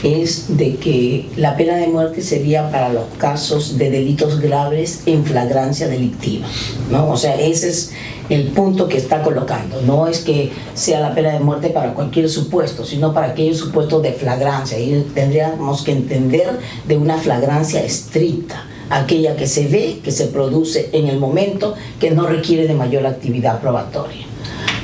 es de que la pena de muerte sería para los casos de delitos graves en flagrancia delictiva, ¿no? O sea, ese es el punto que está colocando. No es que sea la pena de muerte para cualquier supuesto, sino para aquellos supuestos de flagrancia. Y tendríamos que entender de una flagrancia estricta, aquella que se ve, que se produce en el momento, que no requiere de mayor actividad probatoria.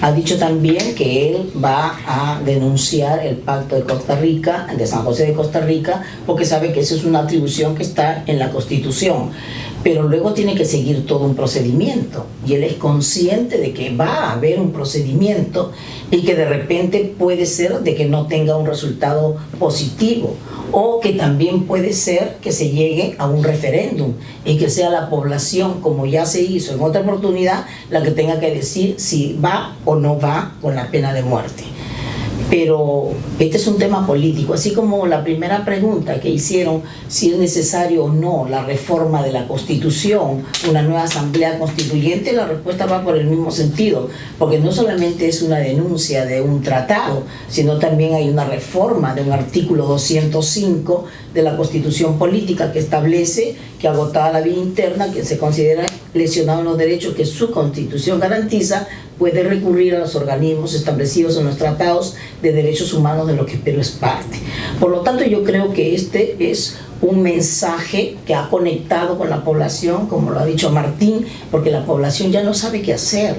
Ha dicho también que él va a denunciar el Pacto de Costa Rica, de San José de Costa Rica, porque sabe que esa es una atribución que está en la Constitución. Pero luego tiene que seguir todo un procedimiento y él es consciente de que va a haber un procedimiento y que de repente puede ser de que no tenga un resultado positivo, o que también puede ser que se llegue a un referéndum y que sea la población, como ya se hizo en otra oportunidad, la que tenga que decir si va o no va con la pena de muerte. pero este es un tema político, así como la primera pregunta que hicieron, si es necesario o no la reforma de la Constitución, una nueva asamblea constituyente, la respuesta va por el mismo sentido, porque no solamente es una denuncia de un tratado, sino también hay una reforma de un artículo 205 de la Constitución política que establece que, agotada la vía interna, que se considera lesionado en los derechos que su Constitución garantiza, puede recurrir a los organismos establecidos en los tratados de derechos humanos de los que Perú es parte. Por lo tanto, yo creo que este es un mensaje que ha conectado con la población, como lo ha dicho Martín, porque la población ya no sabe qué hacer.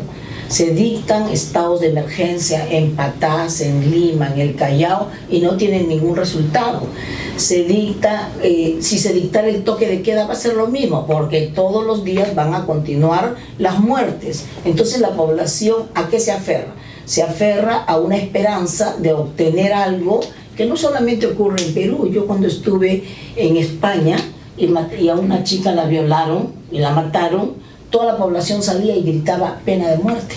Se dictan estados de emergencia en Patás, en Lima, en el Callao, y no tienen ningún resultado. Se dicta, si se dictara el toque de queda va a ser lo mismo, porque todos los días van a continuar las muertes. Entonces la población, ¿a qué se aferra? Se aferra a una esperanza de obtener algo que no solamente ocurre en Perú. Yo cuando estuve en España y a una chica la violaron y la mataron, toda la población salía y gritaba pena de muerte.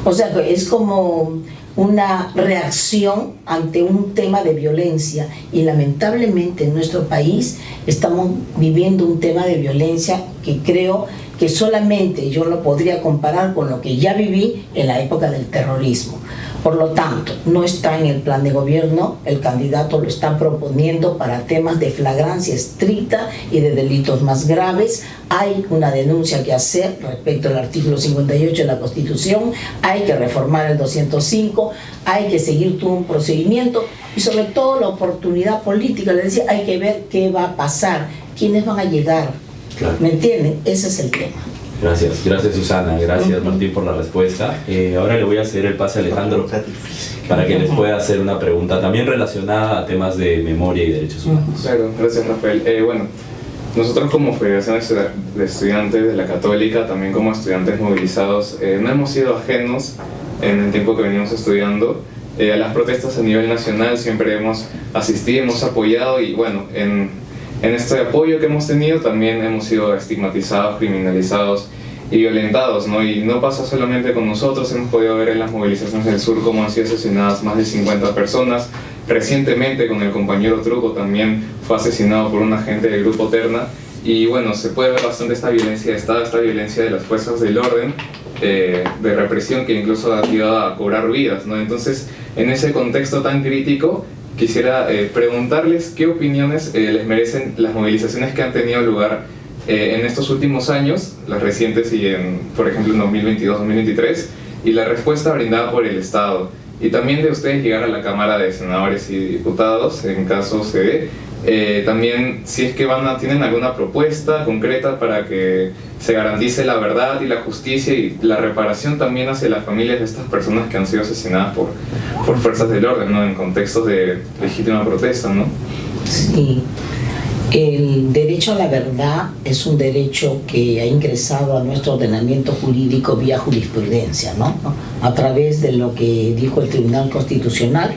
O sea, es como una reacción ante un tema de violencia, y lamentablemente en nuestro país estamos viviendo un tema de violencia que creo que solamente yo lo podría comparar con lo que ya viví en la época del terrorismo. Por lo tanto, no está en el plan de gobierno, el candidato lo está proponiendo para temas de flagrancia estricta y de delitos más graves. Hay una denuncia que hacer respecto al artículo 58 de la Constitución, hay que reformar el 205, hay que seguir todo un procedimiento y sobre todo la oportunidad política, les decía, hay que ver qué va a pasar, quiénes van a llegar. Claro. ¿Me entienden? Ese es el tema. Gracias Susana, gracias Martín por la respuesta. Ahora le voy a ceder el pase a Alejandro para que les pueda hacer una pregunta también relacionada a temas de memoria y derechos humanos. Claro, gracias Rafael. Bueno, nosotros como Federación de Estudiantes de la Católica, también como estudiantes movilizados, no hemos sido ajenos en el tiempo que venimos estudiando a las protestas a nivel nacional. Siempre hemos asistido, hemos apoyado y bueno, en este apoyo que hemos tenido también hemos sido estigmatizados, criminalizados y violentados, ¿no? Y no pasa solamente con nosotros, hemos podido ver en las movilizaciones del sur cómo han sido asesinadas más de 50 personas. Recientemente con el compañero Truco también fue asesinado por un agente del grupo Terna, y bueno, se puede ver bastante esta violencia de Estado, esta violencia de las fuerzas del orden, de represión, que incluso ha llegado a cobrar vidas, ¿no? Entonces, en ese contexto tan crítico, quisiera preguntarles qué opiniones les merecen las movilizaciones que han tenido lugar en estos últimos años, las recientes y por ejemplo en 2022-2023, y la respuesta brindada por el Estado, y también de ustedes llegar a la Cámara de Senadores y Diputados en caso se dé. También si es que tienen alguna propuesta concreta para que se garantice la verdad y la justicia y la reparación también hacia las familias de estas personas que han sido asesinadas por fuerzas del orden, ¿no? En contextos de legítima protesta, ¿no? Sí, el derecho a la verdad es un derecho que ha ingresado a nuestro ordenamiento jurídico vía jurisprudencia, ¿no? A través de lo que dijo el Tribunal Constitucional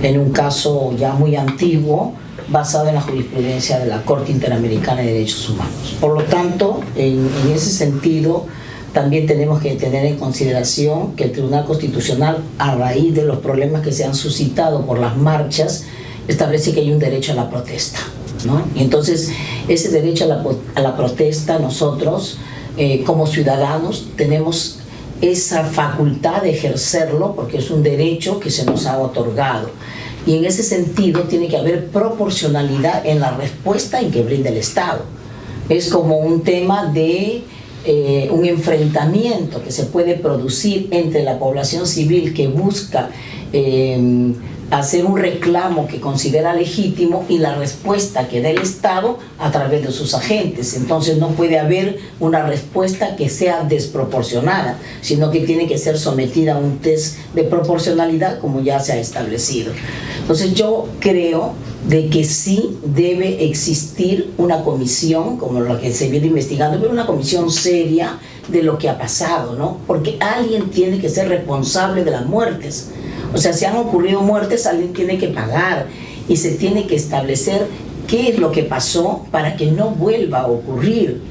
en un caso ya muy antiguo, basado en la jurisprudencia de la Corte Interamericana de Derechos Humanos. Por lo tanto, en ese sentido, también tenemos que tener en consideración que el Tribunal Constitucional, a raíz de los problemas que se han suscitado por las marchas, establece que hay un derecho a la protesta, ¿no? Y entonces, ese derecho a la protesta, nosotros, como ciudadanos, tenemos esa facultad de ejercerlo porque es un derecho que se nos ha otorgado. Y en ese sentido tiene que haber proporcionalidad en la respuesta en que brinda el Estado. Es como un tema de un enfrentamiento que se puede producir entre la población civil que busca hacer un reclamo que considera legítimo y la respuesta que da el Estado a través de sus agentes. Entonces no puede haber una respuesta que sea desproporcionada, sino que tiene que ser sometida a un test de proporcionalidad como ya se ha establecido. Entonces yo creo de que sí debe existir una comisión, como la que se viene investigando, pero una comisión seria de lo que ha pasado, ¿no? Porque alguien tiene que ser responsable de las muertes. O sea, si han ocurrido muertes, alguien tiene que pagar y se tiene que establecer qué es lo que pasó para que no vuelva a ocurrir,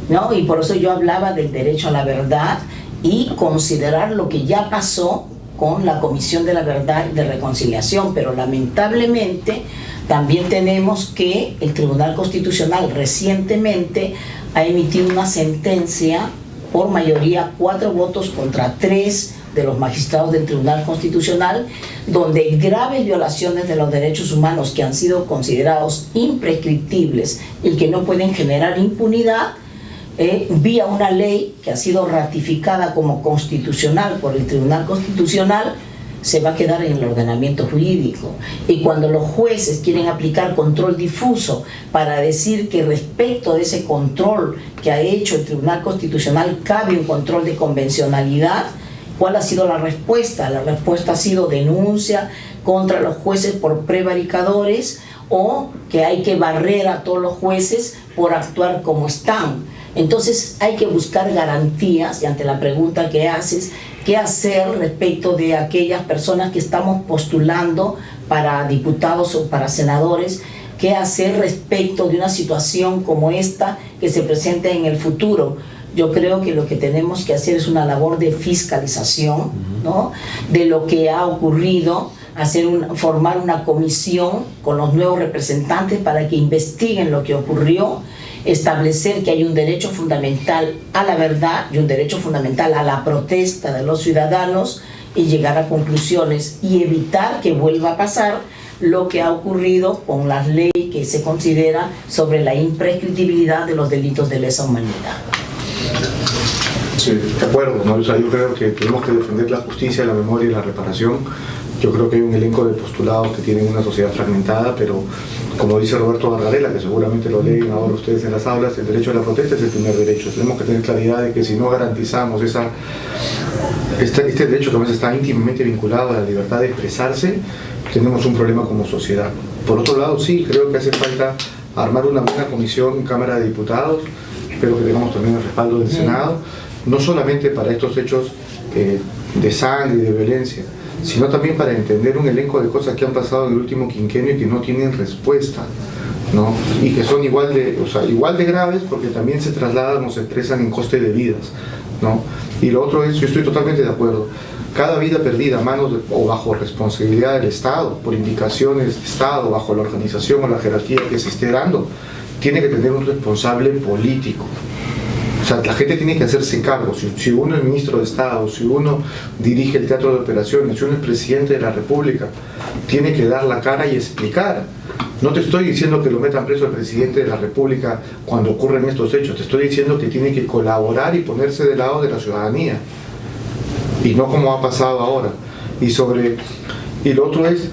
¿no? Y por eso yo hablaba del derecho a la verdad y considerar lo que ya pasó con la Comisión de la Verdad y de Reconciliación, pero lamentablemente también tenemos que el Tribunal Constitucional recientemente ha emitido una sentencia por mayoría 4 votos contra 3 de los magistrados del Tribunal Constitucional, donde graves violaciones de los derechos humanos que han sido considerados imprescriptibles y que no pueden generar impunidad, vía una ley que ha sido ratificada como constitucional por el Tribunal Constitucional, se va a quedar en el ordenamiento jurídico. Y cuando los jueces quieren aplicar control difuso para decir que respecto de ese control que ha hecho el Tribunal Constitucional cabe un control de convencionalidad, ¿cuál ha sido la respuesta? La respuesta ha sido denuncia contra los jueces por prevaricadores, o que hay que barrer a todos los jueces por actuar como están. Entonces hay que buscar garantías, y ante la pregunta que haces, ¿qué hacer respecto de aquellas personas que estamos postulando para diputados o para senadores? ¿Qué hacer respecto de una situación como esta que se presente en el futuro? Yo creo que lo que tenemos que hacer es una labor de fiscalización, ¿no?, de lo que ha ocurrido, formar una comisión con los nuevos representantes para que investiguen lo que ocurrió, establecer que hay un derecho fundamental a la verdad y un derecho fundamental a la protesta de los ciudadanos, y llegar a conclusiones y evitar que vuelva a pasar lo que ha ocurrido con la ley que se considera sobre la imprescriptibilidad de los delitos de lesa humanidad. Sí, de acuerdo, ¿no? O sea, yo creo que tenemos que defender la justicia, la memoria y la reparación. Yo creo que hay un elenco de postulados que tienen una sociedad fragmentada, pero como dice Roberto Bargarella, que seguramente lo leen ahora ustedes en las aulas, el derecho a la protesta es el primer derecho. Tenemos que tener claridad de que si no garantizamos este derecho que además está íntimamente vinculado a la libertad de expresarse, tenemos un problema como sociedad. Por otro lado, sí, creo que hace falta armar una buena comisión en Cámara de Diputados. Espero que tengamos también el respaldo del Senado, no solamente para estos hechos de sangre y de violencia, sino también para entender un elenco de cosas que han pasado en el último quinquenio y que no tienen respuesta, ¿no? Y que son igual de graves, porque también se trasladan o se expresan en coste de vidas, ¿no? Y lo otro es, yo estoy totalmente de acuerdo, cada vida perdida a manos o bajo responsabilidad del Estado, por indicaciones de Estado, bajo la organización o la jerarquía que se esté dando, tiene que tener un responsable político. O sea, la gente tiene que hacerse cargo. Si uno es ministro de Estado, si uno dirige el teatro de operaciones, si uno es presidente de la República, tiene que dar la cara y explicar. No te estoy diciendo que lo metan preso al presidente de la República cuando ocurren estos hechos, te estoy diciendo que tiene que colaborar y ponerse del lado de la ciudadanía, y no como ha pasado ahora. Y lo otro es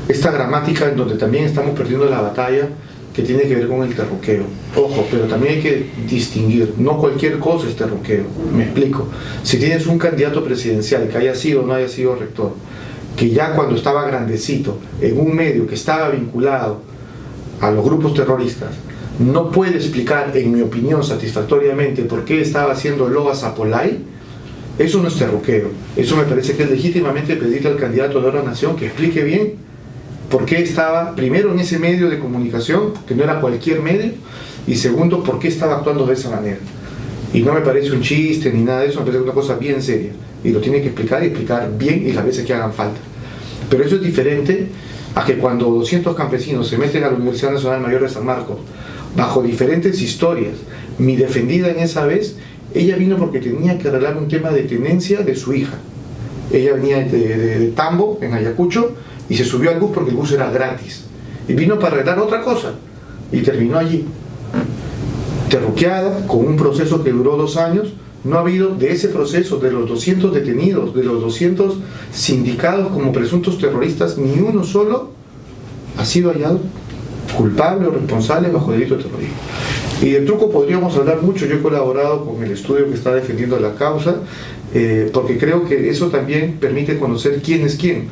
esta gramática en donde también estamos perdiendo la batalla, que tiene que ver con el terruqueo. Ojo, pero también hay que distinguir, no cualquier cosa es terruqueo. Me explico. Si tienes un candidato presidencial que haya sido o no haya sido rector, que ya cuando estaba grandecito, en un medio que estaba vinculado a los grupos terroristas, no puede explicar, en mi opinión, satisfactoriamente por qué estaba haciendo loas a Polay, eso no es terruqueo. Eso me parece que es legítimamente pedirle al candidato de la nación que explique bien por qué estaba, primero, en ese medio de comunicación, que no era cualquier medio, y segundo, por qué estaba actuando de esa manera. Y no me parece un chiste ni nada de eso, me parece una cosa bien seria, y lo tiene que explicar y explicar bien, y las veces que hagan falta. Pero eso es diferente a que cuando 200 campesinos se meten a la Universidad Nacional Mayor de San Marcos, bajo diferentes historias, mi defendida en esa vez, ella vino porque tenía que arreglar un tema de tenencia de su hija. Ella venía de Tambo, en Ayacucho, y se subió al bus porque el bus era gratis, y vino para arreglar otra cosa, y terminó allí, terruqueada, con un proceso que duró 2 años. No ha habido de ese proceso, de los 200 detenidos, de los 200 sindicados como presuntos terroristas, ni uno solo ha sido hallado culpable o responsable bajo delito de terrorismo. Y del truco podríamos hablar mucho. Yo he colaborado con el estudio que está defendiendo la causa, porque creo que eso también permite conocer quién es quién.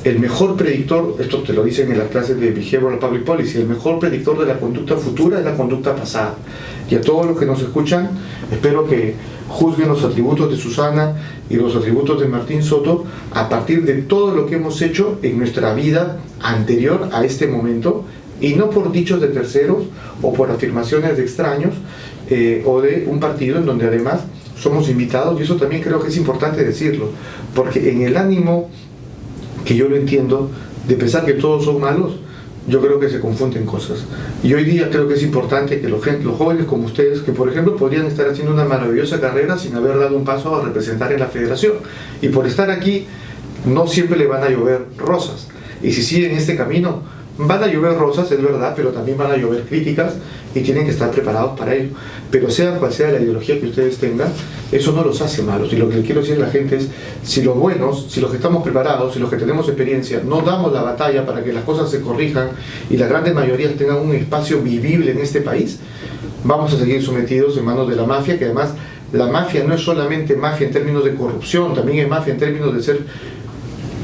El mejor predictor, esto te lo dicen en las clases de Behavioral Public Policy, el mejor predictor de la conducta futura es la conducta pasada. Y a todos los que nos escuchan, espero que juzguen los atributos de Susana y los atributos de Martín Soto a partir de todo lo que hemos hecho en nuestra vida anterior a este momento, y no por dichos de terceros o por afirmaciones de extraños o de un partido en donde además somos invitados, y eso también creo que es importante decirlo, porque en el ánimo, que yo lo entiendo, de pensar que todos son malos, yo creo que se confunden cosas. Y hoy día creo que es importante que los jóvenes como ustedes, que por ejemplo podrían estar haciendo una maravillosa carrera sin haber dado un paso a representar en la federación, y por estar aquí no siempre le van a llover rosas, y si siguen este camino van a llover rosas, es verdad, pero también van a llover críticas, y tienen que estar preparados para ello. Pero sea cual sea la ideología que ustedes tengan, eso no los hace malos. Y lo que le quiero decir a la gente es, si los buenos, si los que estamos preparados, si los que tenemos experiencia, no damos la batalla para que las cosas se corrijan y las grandes mayorías tengan un espacio vivible en este país, vamos a seguir sometidos en manos de la mafia, que además la mafia no es solamente mafia en términos de corrupción, también es mafia en términos de ser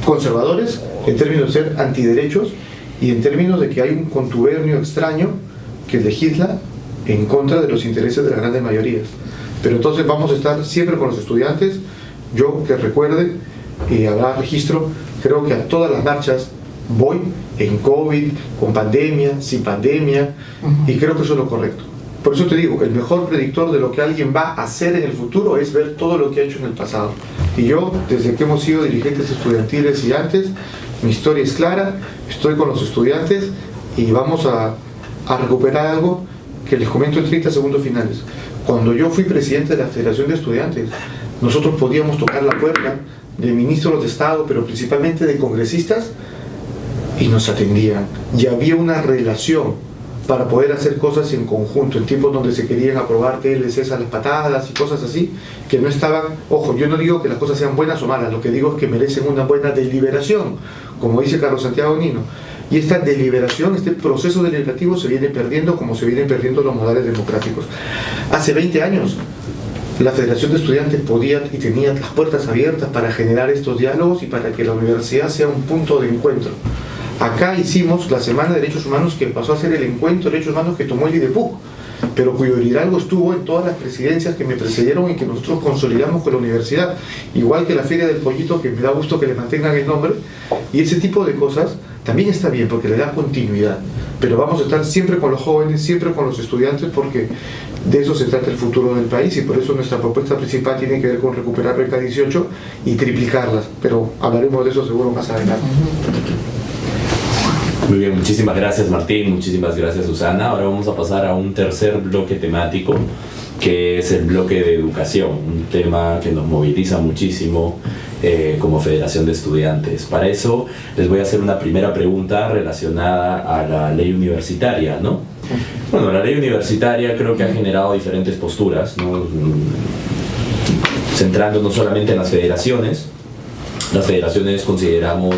conservadores, en términos de ser antiderechos, y en términos de que hay un contubernio extraño que legisla en contra de los intereses de las grandes mayorías. Pero entonces vamos a estar siempre con los estudiantes. Yo, que recuerden, habrá registro, creo que a todas las marchas voy, en COVID, con pandemia, sin pandemia, y creo que eso es lo correcto. Por eso te digo, el mejor predictor de lo que alguien va a hacer en el futuro es ver todo lo que ha hecho en el pasado. Y yo, desde que hemos sido dirigentes estudiantiles y antes, mi historia es clara, estoy con los estudiantes y vamos a recuperar algo que les comento en 30 segundos finales. Cuando yo fui presidente de la Federación de Estudiantes, nosotros podíamos tocar la puerta de ministros de Estado, pero principalmente de congresistas, y nos atendían. Y había una relación para poder hacer cosas en conjunto, en tiempos donde se querían aprobar TLCs a las patadas y cosas así, que no estaban, ojo, yo no digo que las cosas sean buenas o malas, lo que digo es que merecen una buena deliberación, como dice Carlos Santiago Nino. Y esta deliberación, este proceso deliberativo se viene perdiendo como se vienen perdiendo los modales democráticos. Hace 20 años, la Federación de Estudiantes podía y tenía las puertas abiertas para generar estos diálogos y para que la universidad sea un punto de encuentro. Acá hicimos la Semana de Derechos Humanos, que pasó a ser el encuentro de derechos humanos que tomó el IDEPUC, pero cuyo liderazgo estuvo en todas las presidencias que me precedieron y que nosotros consolidamos con la universidad, igual que la Feria del Pollito, que me da gusto que le mantengan el nombre, y ese tipo de cosas también está bien porque le da continuidad, pero vamos a estar siempre con los jóvenes, siempre con los estudiantes, porque de eso se trata el futuro del país, y por eso nuestra propuesta principal tiene que ver con recuperar Beca 18 y triplicarlas, pero hablaremos de eso seguro más adelante. Muy bien, muchísimas gracias Martín, muchísimas gracias Susana. Ahora vamos a pasar a un tercer bloque temático, que es el bloque de educación, un tema que nos moviliza muchísimo como Federación de Estudiantes. Para eso les voy a hacer una primera pregunta relacionada a la ley universitaria, ¿no? Bueno, la ley universitaria creo que ha generado diferentes posturas, ¿no? Centrándonos solamente en las federaciones consideramos,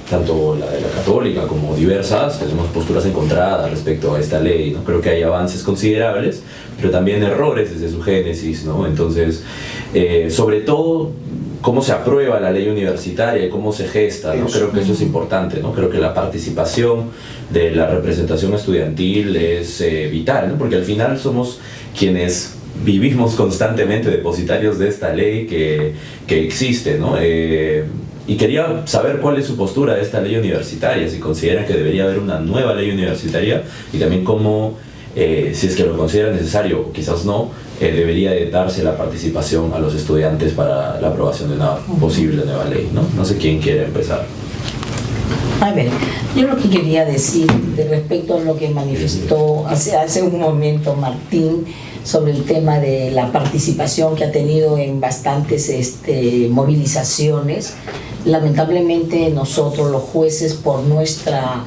tanto la de la Católica como diversas, tenemos posturas encontradas respecto a esta ley, ¿no? Creo que hay avances considerables, pero también errores desde su génesis, ¿no? Entonces, sobre todo, cómo se aprueba la ley universitaria y cómo se gesta, ¿no? Creo que eso es importante, ¿no? Creo que la participación de la representación estudiantil es vital, ¿no? Porque al final somos quienes vivimos constantemente depositarios de esta ley que existe, ¿no? Y quería saber cuál es su postura de esta ley universitaria, si consideran que debería haber una nueva ley universitaria, y también cómo, si es que lo consideran necesario o quizás no, debería de darse la participación a los estudiantes para la aprobación de una posible nueva ley, ¿no? No sé quién quiere empezar. A ver, yo lo que quería decir respecto a lo que manifestó hace un momento Martín sobre el tema de la participación que ha tenido en bastantes movilizaciones. Lamentablemente nosotros los jueces, por nuestra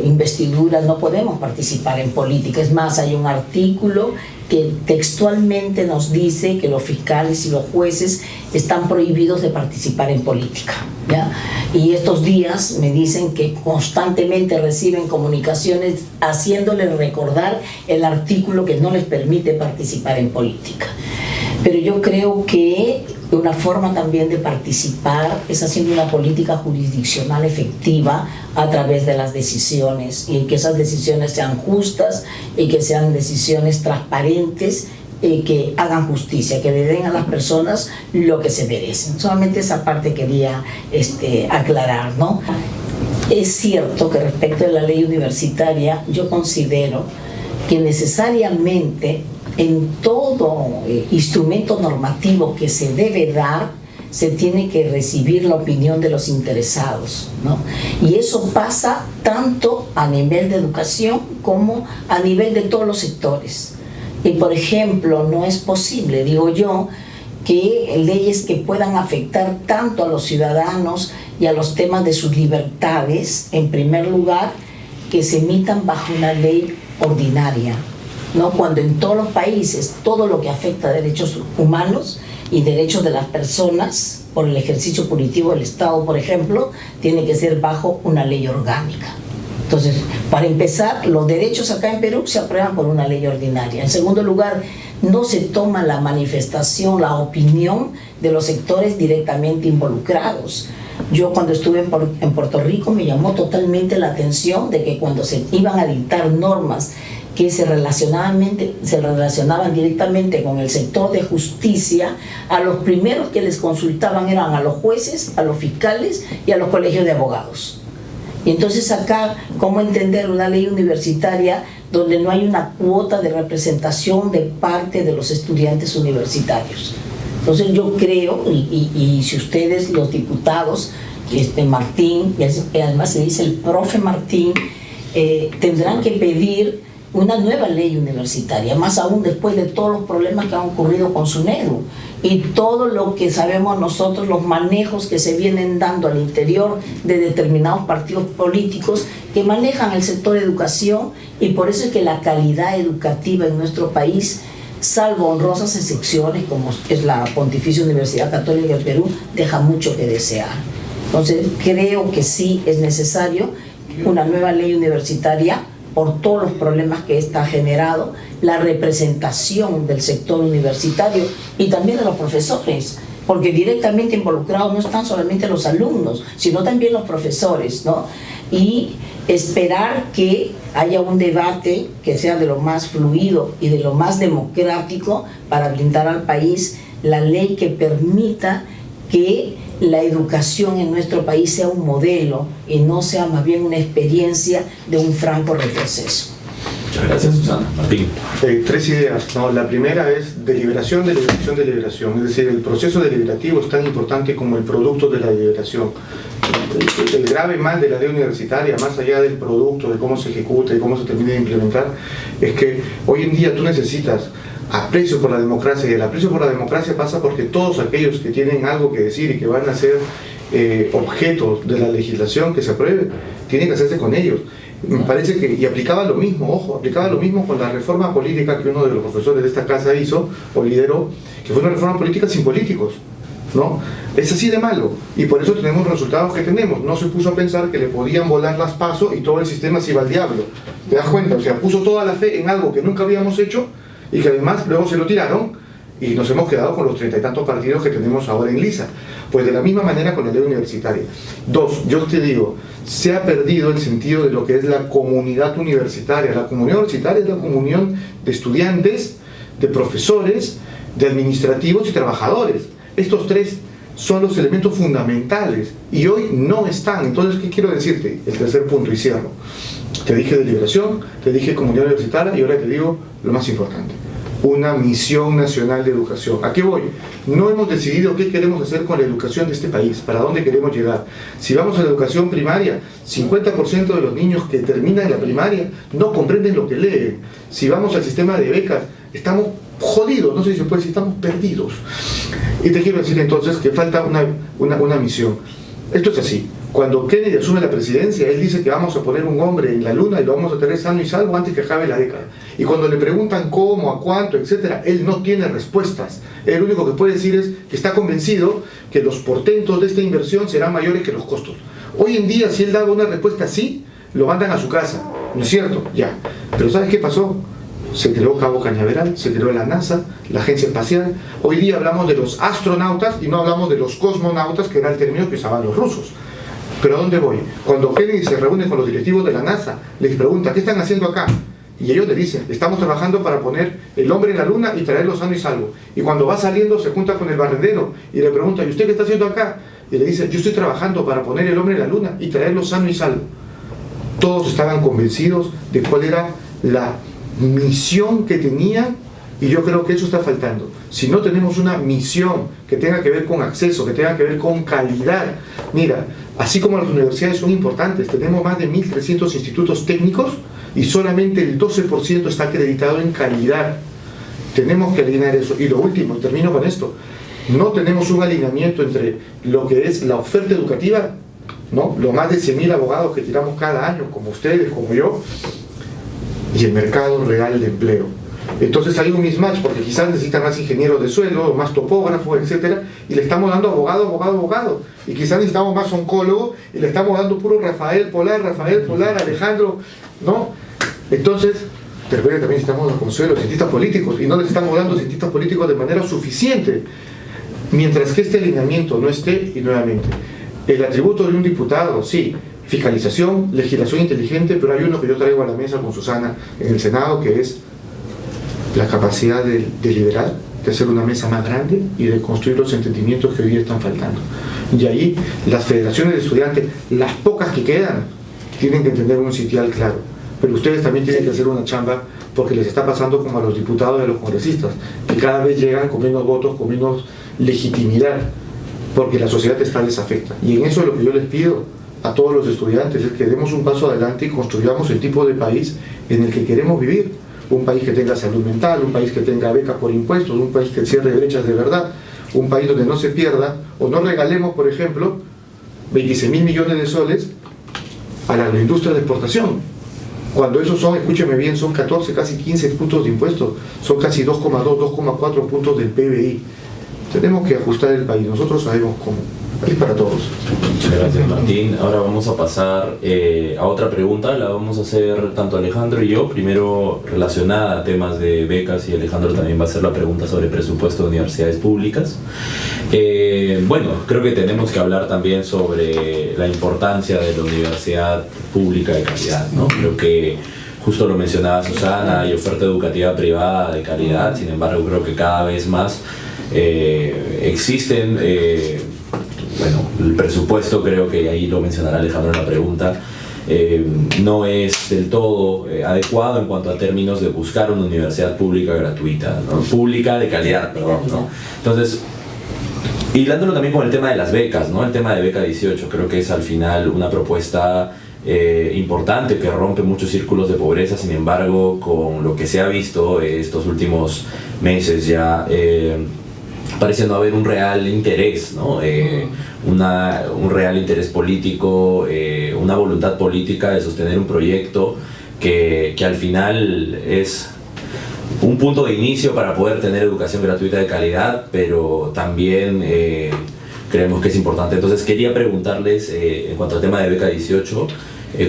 investidura, no podemos participar en política. Es más, hay un artículo que textualmente nos dice que los fiscales y los jueces están prohibidos de participar en política, ¿ya? Y estos días me dicen que constantemente reciben comunicaciones haciéndoles recordar el artículo que no les permite participar en política. Pero yo creo que una forma también de participar es haciendo una política jurisdiccional efectiva a través de las decisiones, y que esas decisiones sean justas y que sean decisiones transparentes, que hagan justicia, que le den a las personas lo que se merecen. Solamente esa parte quería aclarar, ¿no? Es cierto que respecto de la ley universitaria, yo considero que necesariamente en todo instrumento normativo que se debe dar, se tiene que recibir la opinión de los interesados, ¿no? Y eso pasa tanto a nivel de educación como a nivel de todos los sectores. Y por ejemplo, no es posible, digo yo, que leyes que puedan afectar tanto a los ciudadanos y a los temas de sus libertades, en primer lugar, que se emitan bajo una ley ordinaria, ¿no? Cuando en todos los países todo lo que afecta a derechos humanos y derechos de las personas por el ejercicio punitivo del Estado, por ejemplo, tiene que ser bajo una ley orgánica. Entonces, para empezar, los derechos acá en Perú se aprueban por una ley ordinaria. En segundo lugar, no se toma la manifestación, la opinión de los sectores directamente involucrados. Yo cuando estuve en Puerto Rico me llamó totalmente la atención de que cuando se iban a dictar normas que se relacionaban directamente con el sector de justicia, a los primeros que les consultaban eran a los jueces, a los fiscales y a los colegios de abogados. Y entonces acá, ¿cómo entender una ley universitaria donde no hay una cuota de representación de parte de los estudiantes universitarios? Entonces yo creo, y si ustedes, los diputados, Martín, y además se dice el profe Martín, tendrán que pedir una nueva ley universitaria, más aún después de todos los problemas que han ocurrido con SUNEDU y todo lo que sabemos nosotros, los manejos que se vienen dando al interior de determinados partidos políticos que manejan el sector de educación, y por eso es que la calidad educativa en nuestro país, salvo honrosas excepciones como es la Pontificia Universidad Católica del Perú, deja mucho que desear. Entonces creo que sí es necesario una nueva ley universitaria por todos los problemas que esta ha generado, la representación del sector universitario y también de los profesores, porque directamente involucrados no están solamente los alumnos, sino también los profesores, ¿no? Y esperar que haya un debate que sea de lo más fluido y de lo más democrático para brindar al país la ley que permita que la educación en nuestro país sea un modelo y no sea más bien una experiencia de un franco retroceso. Muchas gracias, Susana. Martín. 3 ideas, ¿no? La primera es deliberación, deliberación, deliberación. Es decir, el proceso deliberativo es tan importante como el producto de la deliberación. El grave mal de la ley universitaria, más allá del producto, de cómo se ejecuta y cómo se termina de implementar, es que hoy en día tú necesitas aprecio por la democracia, y el aprecio por la democracia pasa porque todos aquellos que tienen algo que decir y que van a ser objeto de la legislación que se apruebe, tienen que hacerse con ellos. Me parece que, y aplicaba lo mismo, ojo, aplicaba lo mismo con la reforma política que uno de los profesores de esta casa hizo o lideró, que fue una reforma política sin políticos, ¿no? Es así de malo, y por eso tenemos los resultados que tenemos. No se puso a pensar que le podían volar las PASO y todo el sistema se iba al diablo. ¿Te das cuenta? O sea, puso toda la fe en algo que nunca habíamos hecho y que además luego se lo tiraron y nos hemos quedado con los 30 y tantos partidos que tenemos ahora en lisa. Pues de la misma manera con la ley universitaria. 2, yo te digo, se ha perdido el sentido de lo que es la comunidad universitaria. La comunidad universitaria es la comunión de estudiantes, de profesores, de administrativos y trabajadores. Estos 3 son los elementos fundamentales y hoy no están. Entonces, ¿qué quiero decirte? El tercer punto, y cierro. Te dije deliberación, te dije comunidad universitaria y ahora te digo lo más importante: una misión nacional de educación. ¿A qué voy? No hemos decidido qué queremos hacer con la educación de este país, para dónde queremos llegar. Si vamos a la educación primaria, 50% de los niños que terminan la primaria no comprenden lo que leen. Si vamos al sistema de becas, estamos jodidos, no sé si se puede decir, estamos perdidos. Y te quiero decir entonces que falta una misión. Esto es así. Cuando Kennedy asume la presidencia, él dice que vamos a poner un hombre en la luna y lo vamos a tener sano y salvo antes que acabe la década. Y cuando le preguntan cómo, a cuánto, etcétera, él no tiene respuestas. Él lo único que puede decir es que está convencido que los portentos de esta inversión serán mayores que los costos. Hoy en día, si él daba una respuesta así, lo mandan a su casa. ¿No es cierto? Ya. Pero ¿sabes qué pasó? Se creó Cabo Cañaveral, se creó la NASA, la Agencia Espacial. Hoy día hablamos de los astronautas y no hablamos de los cosmonautas, que era el término que usaban los rusos. ¿Pero a dónde voy? Cuando Kennedy se reúne con los directivos de la NASA, les pregunta, ¿qué están haciendo acá? Y ellos le dicen, estamos trabajando para poner el hombre en la luna y traerlo sano y salvo. Y cuando va saliendo se junta con el barrendero y le pregunta, ¿y usted qué está haciendo acá? Y le dice, yo estoy trabajando para poner el hombre en la luna y traerlo sano y salvo. Todos estaban convencidos de cuál era la misión que tenían Y yo creo que eso está faltando. Si no tenemos una misión que tenga que ver con acceso, que tenga que ver con calidad. Mira, así como las universidades son importantes, tenemos más de 1.300 institutos técnicos y solamente el 12% está acreditado en calidad. Tenemos que alinear eso. Y lo último, y termino con esto, no tenemos un alineamiento entre lo que es la oferta educativa, ¿no? Los más de 100.000 abogados que tiramos cada año, como ustedes, como yo, y el mercado real de empleo. Entonces hay un mismatch, porque quizás necesitan más ingenieros de suelo, más topógrafos, etcétera, y le estamos dando abogado, y quizás necesitamos más oncólogo, y le estamos dando puro Rafael Polar, Alejandro, ¿no? Entonces, también necesitamos los Consuelo, cientistas políticos, y no les estamos dando cientistas políticos de manera suficiente, mientras que este alineamiento no esté. Y nuevamente, el atributo de un diputado, sí, fiscalización, legislación inteligente, pero hay uno que yo traigo a la mesa con Susana en el Senado, que es la capacidad de liderar, de hacer una mesa más grande y de construir los entendimientos que hoy día están faltando. Y ahí las federaciones de estudiantes, las pocas que quedan, tienen que tener un sitial claro. Pero ustedes también tienen que hacer una chamba, porque les está pasando como a los diputados y a los congresistas, que cada vez llegan con menos votos, con menos legitimidad, porque la sociedad está desafecta. Y en eso es lo que yo les pido a todos los estudiantes, es que demos un paso adelante y construyamos el tipo de país en el que queremos vivir. Un país que tenga salud mental, un país que tenga becas por impuestos, un país que cierre brechas de verdad, un país donde no se pierda, o no regalemos, por ejemplo, 26.000 millones de soles a la industria de exportación. Cuando esos son, escúcheme bien, son 14, casi 15 puntos de impuestos, son casi 2,2, 2,4 puntos del PBI. Tenemos que ajustar el país, nosotros sabemos cómo. País para todos. Muchas gracias, Martín. Ahora vamos a pasar a otra pregunta, la vamos a hacer tanto Alejandro y yo, primero relacionada a temas de becas, y Alejandro también va a hacer la pregunta sobre presupuesto de universidades públicas. Bueno, creo que tenemos que hablar también sobre la importancia de la universidad pública de calidad, ¿no? Creo que justo lo mencionaba Susana, hay oferta educativa privada de calidad, sin embargo creo que cada vez más existen, bueno, el presupuesto, creo que ahí lo mencionará Alejandro en la pregunta, no es del todo adecuado en cuanto a términos de buscar una universidad pública gratuita, ¿no? Pública de calidad, perdón, ¿no? Entonces, hilándolo también con el tema de las becas, ¿no? El tema de beca 18, creo que es al final una propuesta importante que rompe muchos círculos de pobreza. Sin embargo, con lo que se ha visto estos últimos meses ya, parece no haber un real interés, ¿no? Un real interés político, una voluntad política de sostener un proyecto que al final es un punto de inicio para poder tener educación gratuita de calidad, pero también creemos que es importante. Entonces quería preguntarles, en cuanto al tema de beca 18,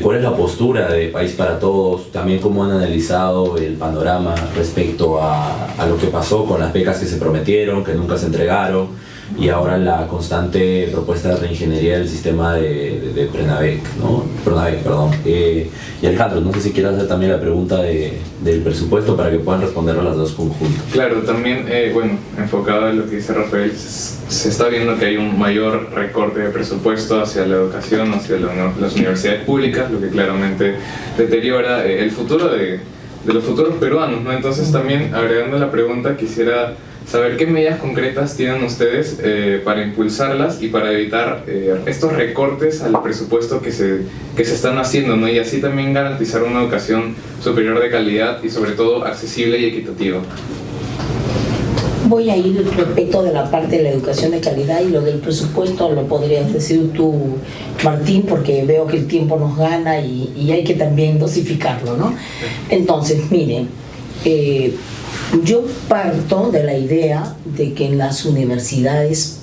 ¿cuál es la postura de País para Todos? También cómo han analizado el panorama respecto a lo que pasó con las becas que se prometieron, que nunca se entregaron, y ahora la constante propuesta de reingeniería del sistema de Pronavec, ¿no? Pronavec, perdón. Y Alejandro, no sé si quieres hacer también la pregunta del presupuesto para que puedan responder a las dos conjuntos. Claro, también, bueno, enfocado en lo que dice Rafael, se está viendo que hay un mayor recorte de presupuesto hacia la educación, hacia las universidades públicas, lo que claramente deteriora el futuro de los futuros peruanos, ¿no? Entonces también, agregando la pregunta, quisiera saber qué medidas concretas tienen ustedes para impulsarlas y para evitar estos recortes al presupuesto que se están haciendo, ¿no? Y así también garantizar una educación superior de calidad y sobre todo accesible y equitativa. Voy a ir respecto de la parte de la educación de calidad, y lo del presupuesto lo podrías decir tú, Martín, porque veo que el tiempo nos gana y hay que también dosificarlo, ¿no? Entonces, miren, yo parto de la idea de que en las universidades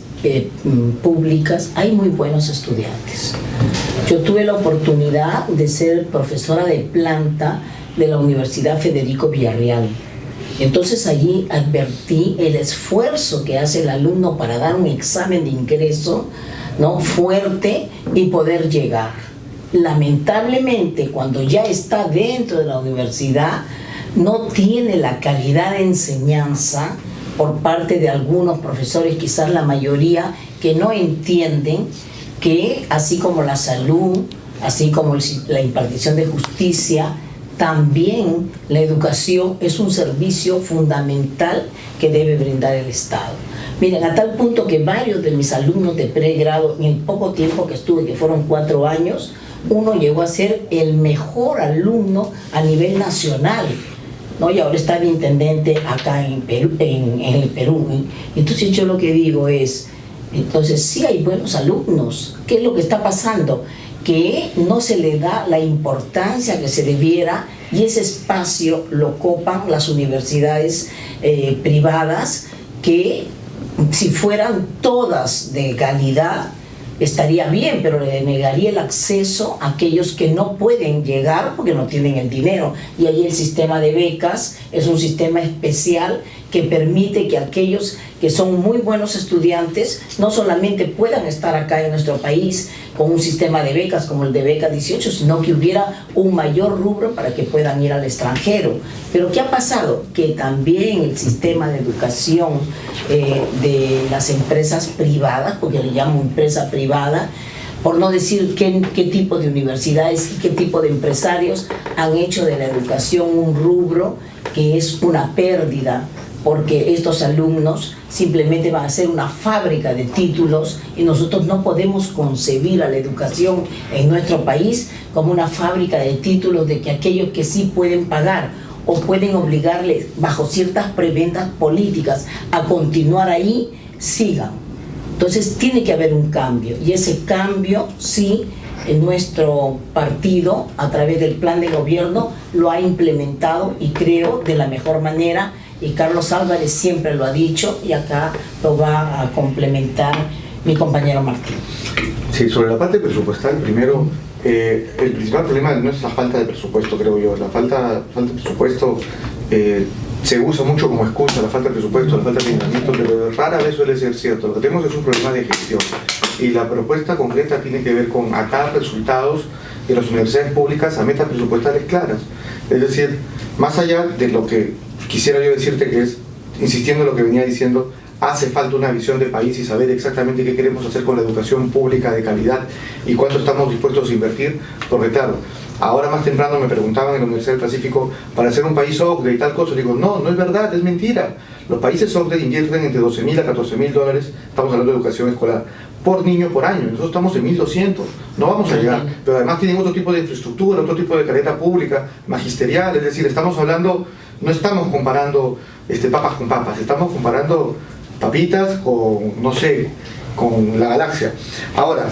públicas hay muy buenos estudiantes. Yo tuve la oportunidad de ser profesora de planta de la Universidad Federico Villarreal. Entonces allí advertí el esfuerzo que hace el alumno para dar un examen de ingreso, ¿no?, fuerte y poder llegar. Lamentablemente, cuando ya está dentro de la universidad, no tiene la calidad de enseñanza por parte de algunos profesores, quizás la mayoría, que no entienden que así como la salud, así como la impartición de justicia, también la educación es un servicio fundamental que debe brindar el Estado. Miren, a tal punto que varios de mis alumnos de pregrado, en el poco tiempo que estuve, que fueron 4 años, uno llegó a ser el mejor alumno a nivel nacional, ¿no? Y ahora está de intendente acá en el Perú. Entonces yo lo que digo es, entonces sí hay buenos alumnos. ¿Qué es lo que está pasando? Que no se le da la importancia que se debiera, y ese espacio lo copan las universidades privadas, que si fueran todas de calidad estaría bien, pero le negaría el acceso a aquellos que no pueden llegar porque no tienen el dinero. Y ahí el sistema de becas es un sistema especial que permite que aquellos que son muy buenos estudiantes no solamente puedan estar acá en nuestro país con un sistema de becas como el de Beca 18, sino que hubiera un mayor rubro para que puedan ir al extranjero. Pero ¿qué ha pasado? Que también el sistema de educación de las empresas privadas, porque le llamo empresa privada, por no decir qué tipo de universidades y qué tipo de empresarios han hecho de la educación un rubro que es una pérdida, porque estos alumnos simplemente van a ser una fábrica de títulos, y nosotros no podemos concebir a la educación en nuestro país como una fábrica de títulos de que aquellos que sí pueden pagar o pueden obligarles bajo ciertas prebendas políticas a continuar ahí, sigan. Entonces tiene que haber un cambio, y ese cambio sí, en nuestro partido a través del plan de gobierno lo ha implementado, y creo de la mejor manera. Y Carlos Álvarez siempre lo ha dicho, y acá lo va a complementar mi compañero Martín. Sí, sobre la parte presupuestal, primero, el principal problema no es la falta de presupuesto, creo yo. La falta de presupuesto se usa mucho como excusa, la falta de presupuesto, la falta de financiamiento, pero rara vez suele ser cierto. Lo que tenemos es un problema de gestión, y la propuesta concreta tiene que ver con atar resultados de las universidades públicas a metas presupuestales claras. Es decir, más allá de lo que quisiera yo decirte, que es, insistiendo en lo que venía diciendo, hace falta una visión de país y saber exactamente qué queremos hacer con la educación pública de calidad y cuánto estamos dispuestos a invertir, porque claro, ahora más temprano me preguntaban en la Universidad del Pacífico, para ser un país OCDE y tal cosa, digo, no es verdad, es mentira. Los países OCDE invierten entre $12.000 a $14.000, estamos hablando de educación escolar, por niño por año. Nosotros estamos en 1.200, no vamos a llegar, pero además tienen otro tipo de infraestructura, otro tipo de carrera pública, magisterial, es decir, estamos hablando, no estamos comparando papas con papas, estamos comparando papitas con, no sé, con la galaxia. Ahora,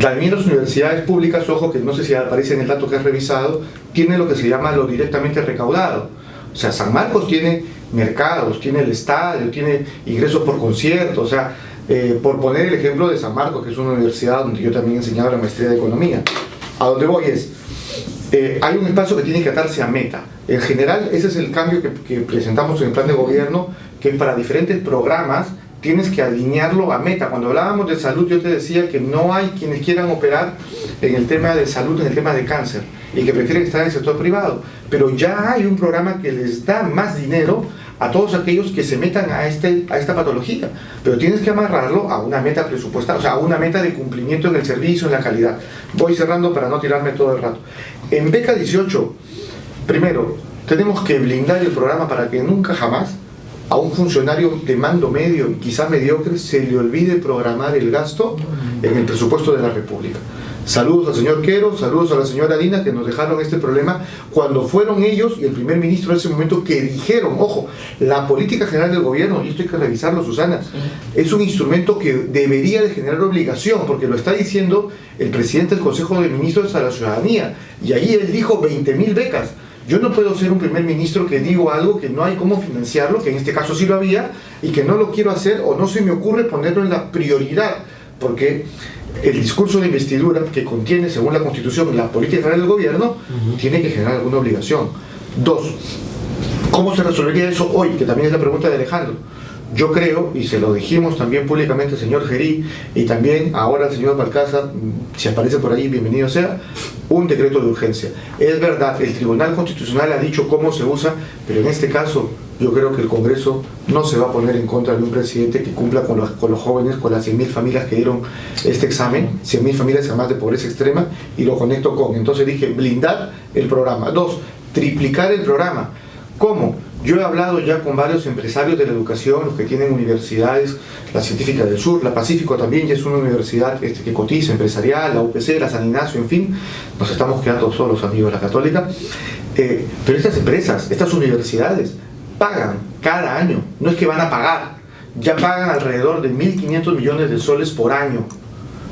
también las universidades públicas, ojo, que no sé si aparece en el dato que has revisado, tienen lo que se llama lo directamente recaudado. O sea, San Marcos tiene mercados, tiene el estadio, tiene ingresos por concierto, o sea, por poner el ejemplo de San Marcos, que es una universidad donde yo también enseñaba la maestría de economía. A donde voy es, hay un espacio que tiene que atarse a meta. En general, ese es el cambio que presentamos en el plan de gobierno, que para diferentes programas tienes que alinearlo a meta. Cuando hablábamos de salud, yo te decía que no hay quienes quieran operar en el tema de salud, en el tema de cáncer, y que prefieren estar en el sector privado. Pero ya hay un programa que les da más dinero a todos aquellos que se metan a esta patología. Pero tienes que amarrarlo a una meta presupuestal, o sea, a una meta de cumplimiento en el servicio, en la calidad. Voy cerrando para no tirarme todo el rato. En Beca 18, primero, tenemos que blindar el programa para que nunca jamás a un funcionario de mando medio, quizá mediocre, se le olvide programar el gasto en el presupuesto de la República. Saludos al señor Quero, saludos a la señora Lina, que nos dejaron este problema cuando fueron ellos y el primer ministro en ese momento que dijeron, ojo, la política general del gobierno, y esto hay que revisarlo, Susana, es un instrumento que debería de generar obligación, porque lo está diciendo el presidente del Consejo de Ministros a la ciudadanía, y ahí él dijo 20.000 becas. Yo no puedo ser un primer ministro que digo algo que no hay cómo financiarlo, que en este caso sí lo había, y que no lo quiero hacer o no se me ocurre ponerlo en la prioridad, porque el discurso de investidura que contiene, según la Constitución, la política general del gobierno, tiene que generar alguna obligación. Dos, ¿cómo se resolvería eso hoy? Que también es la pregunta de Alejandro. Yo creo, y se lo dijimos también públicamente al señor Gerí y también ahora al señor Balcázar, si aparece por ahí, bienvenido sea, un decreto de urgencia. Es verdad, el Tribunal Constitucional ha dicho cómo se usa, pero en este caso yo creo que el Congreso no se va a poner en contra de un presidente que cumpla con los jóvenes, con las 100.000 familias que dieron este examen, 100.000 familias además de pobreza extrema, y lo conecto con, entonces dije, blindar el programa. 2, triplicar el programa. ¿Cómo? Yo he hablado ya con varios empresarios de la educación, los que tienen universidades, la Científica del Sur, la Pacífico también, ya es una universidad que cotiza, empresarial, la UPC, la San Ignacio, en fin, nos estamos quedando solos, amigos de la Católica. Pero estas empresas, estas universidades, pagan cada año, no es que van a pagar, ya pagan alrededor de 1.500 millones de soles por año.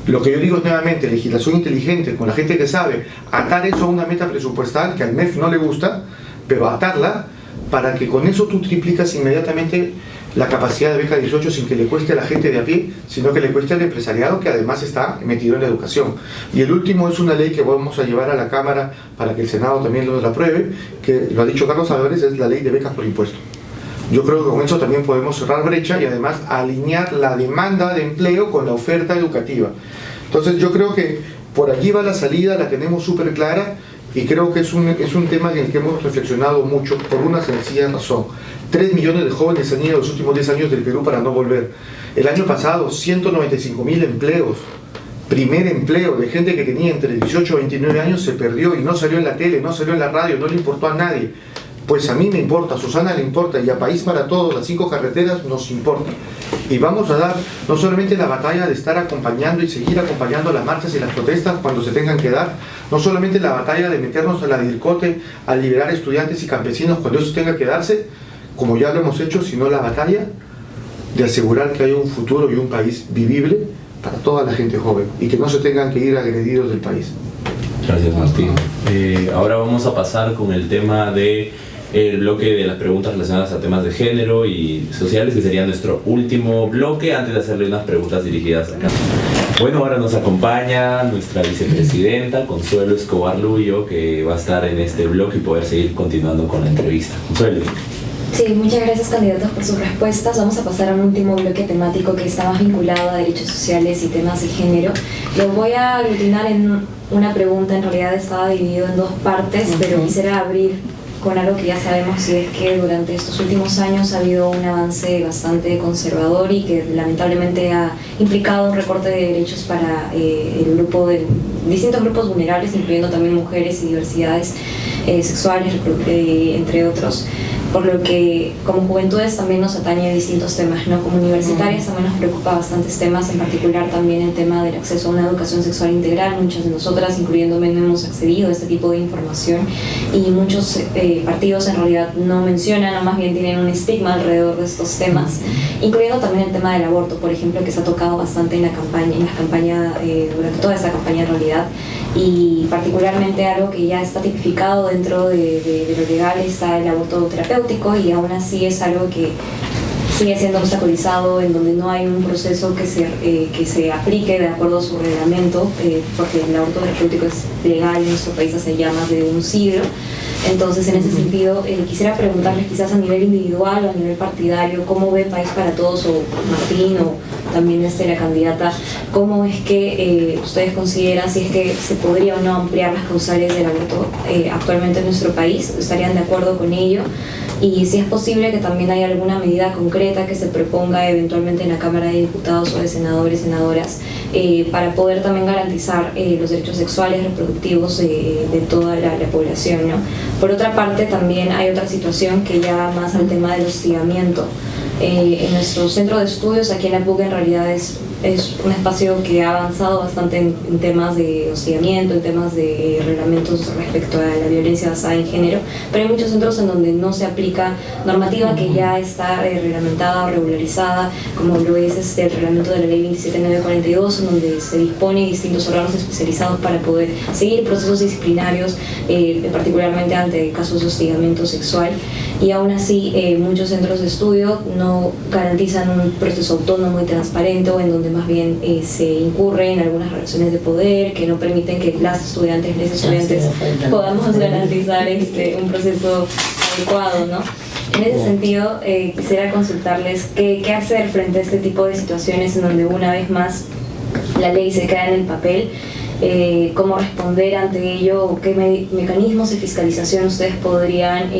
Lo que yo digo es nuevamente, legislación inteligente, con la gente que sabe, atar eso a una meta presupuestal que al MEF no le gusta, pero atarla para que con eso tú triplicas inmediatamente la capacidad de beca 18 sin que le cueste a la gente de a pie, sino que le cueste al empresariado que además está metido en la educación. Y el último es una ley que vamos a llevar a la Cámara para que el Senado también lo apruebe, que lo ha dicho Carlos Álvarez, es la ley de becas por impuesto. Yo creo que con eso también podemos cerrar brecha y además alinear la demanda de empleo con la oferta educativa. Entonces yo creo que por allí va la salida, la tenemos súper clara. Y creo que es un tema en el que hemos reflexionado mucho por una sencilla razón. 3 millones de jóvenes han ido los últimos 10 años del Perú para no volver. El año pasado, 195.000 empleos, primer empleo de gente que tenía entre 18 y 29 años se perdió y no salió en la tele, no salió en la radio, no le importó a nadie. Pues a mí me importa, a Susana le importa y a País para Todos, las 5 carreteras nos importa. Y vamos a dar no solamente la batalla de estar acompañando y seguir acompañando las marchas y las protestas cuando se tengan que dar, no solamente la batalla de meternos a la DIRCOTE, a liberar estudiantes y campesinos cuando eso tenga que darse, como ya lo hemos hecho, sino la batalla de asegurar que haya un futuro y un país vivible para toda la gente joven y que no se tengan que ir agredidos del país. Gracias, Martín. Ahora vamos a pasar con el tema de el bloque de las preguntas relacionadas a temas de género y sociales, que sería nuestro último bloque antes de hacerle unas preguntas dirigidas acá. Bueno, ahora nos acompaña nuestra vicepresidenta Consuelo Escobar Lullo, que va a estar en este bloque y poder seguir continuando con la entrevista. Consuelo. Sí, muchas gracias, candidatos, por sus respuestas. Vamos a pasar a un último bloque temático que está más vinculado a derechos sociales y temas de género. Lo voy a aglutinar en una pregunta, en realidad estaba dividido en 2 partes, pero quisiera abrir con algo que ya sabemos, y es que durante estos últimos años ha habido un avance bastante conservador y que lamentablemente ha implicado un recorte de derechos para el grupo de distintos grupos vulnerables, incluyendo también mujeres y diversidades sexuales, entre otros. Por lo que como juventudes también nos atañe distintos temas, ¿no? Como universitarias también nos preocupa bastantes temas, en particular también el tema del acceso a una educación sexual integral. Muchas de nosotras, incluyéndome, no hemos accedido a este tipo de información y muchos partidos en realidad no mencionan, o más bien tienen un estigma alrededor de estos temas, incluyendo también el tema del aborto, por ejemplo, que se ha tocado bastante en la campaña, durante toda esta campaña en realidad, y particularmente algo que ya está tipificado dentro de lo legal está el aborto terapéutico, y aún así es algo que sigue siendo obstaculizado, en donde no hay un proceso que se aplique de acuerdo a su reglamento, porque el aborto terapéutico es legal en nuestro país hace ya más de un siglo. Entonces, en ese sentido, quisiera preguntarles quizás a nivel individual o a nivel partidario, ¿cómo ve País para Todos, o Martín, o también la candidata, cómo es que ustedes consideran si es que se podría o no ampliar las causales del aborto actualmente en nuestro país? ¿Estarían de acuerdo con ello? Y si es posible que también haya alguna medida concreta que se proponga eventualmente en la Cámara de Diputados o de senadores, senadoras, para poder también garantizar los derechos sexuales, reproductivos de toda la población, ¿no? Por otra parte, también hay otra situación que ya más al tema del hostigamiento. En nuestro centro de estudios aquí en la PUC en realidad es un espacio que ha avanzado bastante en temas de hostigamiento, en temas de reglamentos respecto a la violencia basada en género, pero hay muchos centros en donde no se aplica normativa que ya está reglamentada o regularizada, como lo es el reglamento de la ley 27942, en donde se dispone distintos órganos especializados para poder seguir procesos disciplinarios, particularmente ante casos de hostigamiento sexual, y aún así muchos centros de estudio no garantizan un proceso autónomo y transparente, o en donde más bien se incurre en algunas relaciones de poder que no permiten que las estudiantes podamos garantizar un proceso adecuado, ¿no? En ese sentido, quisiera consultarles qué hacer frente a este tipo de situaciones en donde una vez más la ley se queda en el papel. Cómo responder ante ello, o qué mecanismos de fiscalización ustedes podrían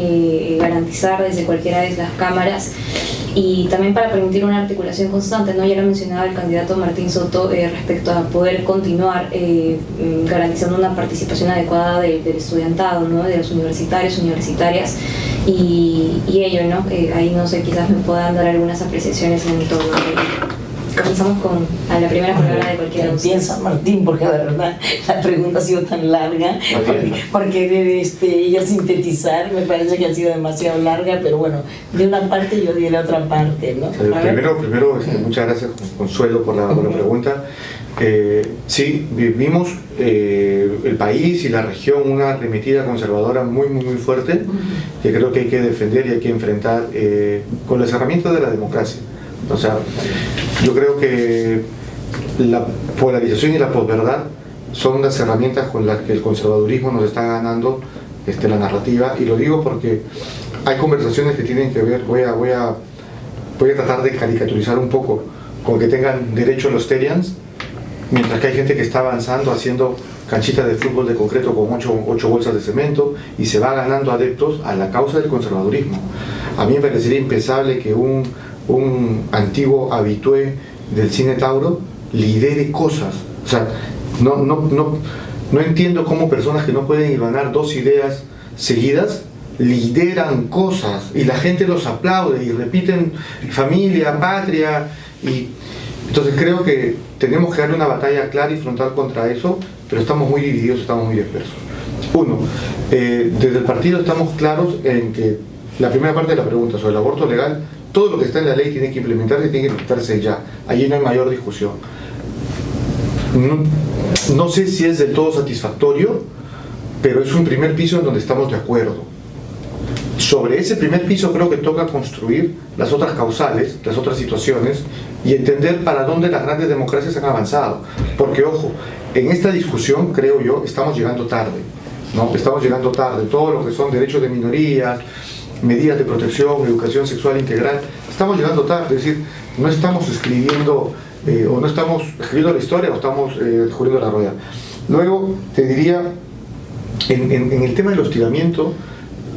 garantizar desde cualquiera de las cámaras, y también para permitir una articulación constante, ¿no? Ya lo mencionaba el candidato Martín Soto respecto a poder continuar garantizando una participación adecuada del estudiantado, ¿no? De los universitarios, universitarias y ello, ¿no? Ahí no sé, quizás me puedan dar algunas apreciaciones en torno a ello. Comenzamos con la primera palabra de cualquiera de ustedes. Piensa Martín, porque de verdad la pregunta ha sido tan larga, porque ella sintetizar me parece que ha sido demasiado larga, pero bueno, de una parte yo diré otra parte, ¿no? Primero muchas gracias, Consuelo, por la pregunta. Sí, vivimos el país y la región una arremetida conservadora muy fuerte, que creo que hay que defender y hay que enfrentar con las herramientas de la democracia. O sea, yo creo que la polarización y la posverdad son las herramientas con las que el conservadurismo nos está ganando la narrativa, y lo digo porque hay conversaciones que tienen que ver, voy a tratar de caricaturizar un poco, con que tengan derecho los Terians, mientras que hay gente que está avanzando haciendo canchitas de fútbol de concreto con 8 bolsas de cemento y se va ganando adeptos a la causa del conservadurismo. A mí me parecería impensable que un antiguo habitué del cine Tauro lidere cosas. O sea, no entiendo cómo personas que no pueden hilvanar 2 ideas seguidas lideran cosas y la gente los aplaude y repiten familia, patria, y entonces creo que tenemos que darle una batalla clara y frontal contra eso, pero estamos muy divididos, estamos muy dispersos. Uno, desde el partido estamos claros en que la primera parte de la pregunta sobre el aborto legal, todo lo que está en la ley tiene que implementarse ya. Allí no hay mayor discusión. No sé si es del todo satisfactorio, pero es un primer piso en donde estamos de acuerdo. Sobre ese primer piso creo que toca construir las otras causales, las otras situaciones, y entender para dónde las grandes democracias han avanzado. Porque, ojo, en esta discusión, creo yo, estamos llegando tarde, ¿no? Estamos llegando tarde. Todo lo que son derechos de minorías, medidas de protección, educación sexual integral, estamos llegando tarde. Es decir, no estamos escribiendo o no estamos escribiendo la historia, o estamos descubriendo la rueda. Luego te diría, en el tema del hostigamiento,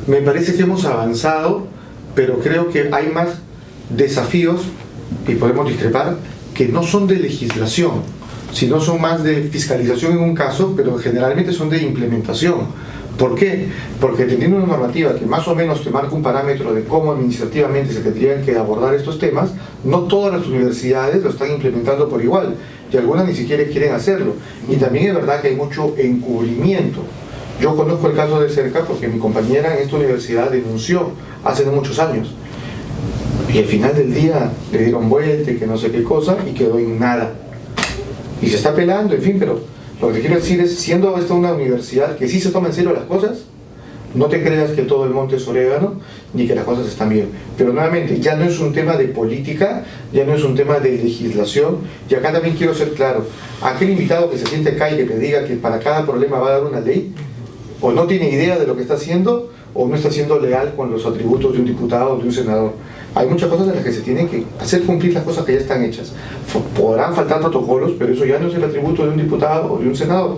me parece que hemos avanzado, pero creo que hay más desafíos, y podemos discrepar, que no son de legislación, sino son más de fiscalización en un caso, pero generalmente son de implementación. ¿Por qué? Porque teniendo una normativa que más o menos te marca un parámetro de cómo administrativamente se tendrían que abordar estos temas, no todas las universidades lo están implementando por igual, y algunas ni siquiera quieren hacerlo. Y también es verdad que hay mucho encubrimiento. Yo conozco el caso de cerca porque mi compañera en esta universidad denunció hace no muchos años, y al final del día le dieron vuelta y que no sé qué cosa, y quedó en nada. Y se está pelando, en fin, pero lo que quiero decir es, siendo esta una universidad que sí se toma en serio las cosas, no te creas que todo el monte es orégano, ni que las cosas están bien. Pero nuevamente, ya no es un tema de política, ya no es un tema de legislación, y acá también quiero ser claro, aquel invitado que se siente acá y que te diga que para cada problema va a dar una ley, o no tiene idea de lo que está haciendo, o no está siendo leal con los atributos de un diputado o de un senador. Hay muchas cosas en las que se tienen que hacer cumplir las cosas que ya están hechas. Podrán faltar protocolos, pero eso ya no es el atributo de un diputado o de un senador.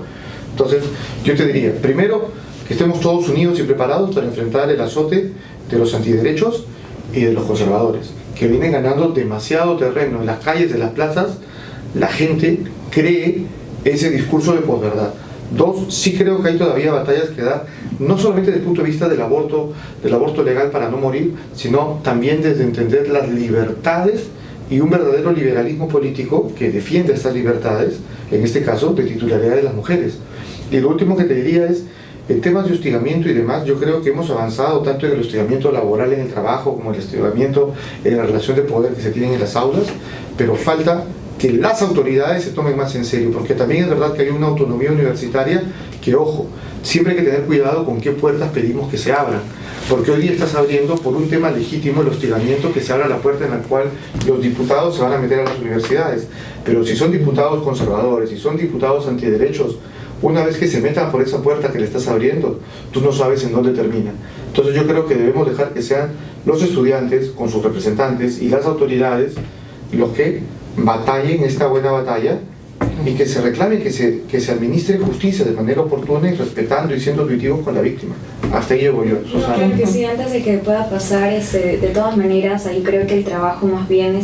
Entonces, yo te diría, primero, que estemos todos unidos y preparados para enfrentar el azote de los antiderechos y de los conservadores, que vienen ganando demasiado terreno en las calles, en las plazas. La gente cree ese discurso de posverdad. Dos, sí creo que hay todavía batallas que dar, no solamente desde el punto de vista del aborto legal para no morir, sino también desde entender las libertades y un verdadero liberalismo político que defiende estas libertades, en este caso de titularidad de las mujeres. Y lo último que te diría es, en temas de hostigamiento y demás, yo creo que hemos avanzado tanto en el hostigamiento laboral en el trabajo como en el hostigamiento en la relación de poder que se tiene en las aulas, pero falta que las autoridades se tomen más en serio, porque también es verdad que hay una autonomía universitaria que, ojo, siempre hay que tener cuidado con qué puertas pedimos que se abran, porque hoy día estás abriendo por un tema legítimo el hostigamiento, que se abra la puerta en la cual los diputados se van a meter a las universidades, pero si son diputados conservadores, si son diputados antiderechos, una vez que se metan por esa puerta que le estás abriendo, tú no sabes en dónde termina. Entonces yo creo que debemos dejar que sean los estudiantes con sus representantes y las autoridades los que batallen esta buena batalla y que se reclame que se administre justicia de manera oportuna y respetando y siendo objetivos con la víctima. Hasta ahí llego yo, Susana. Claro que sí, antes de que pueda pasar, de todas maneras, ahí creo que el trabajo más bien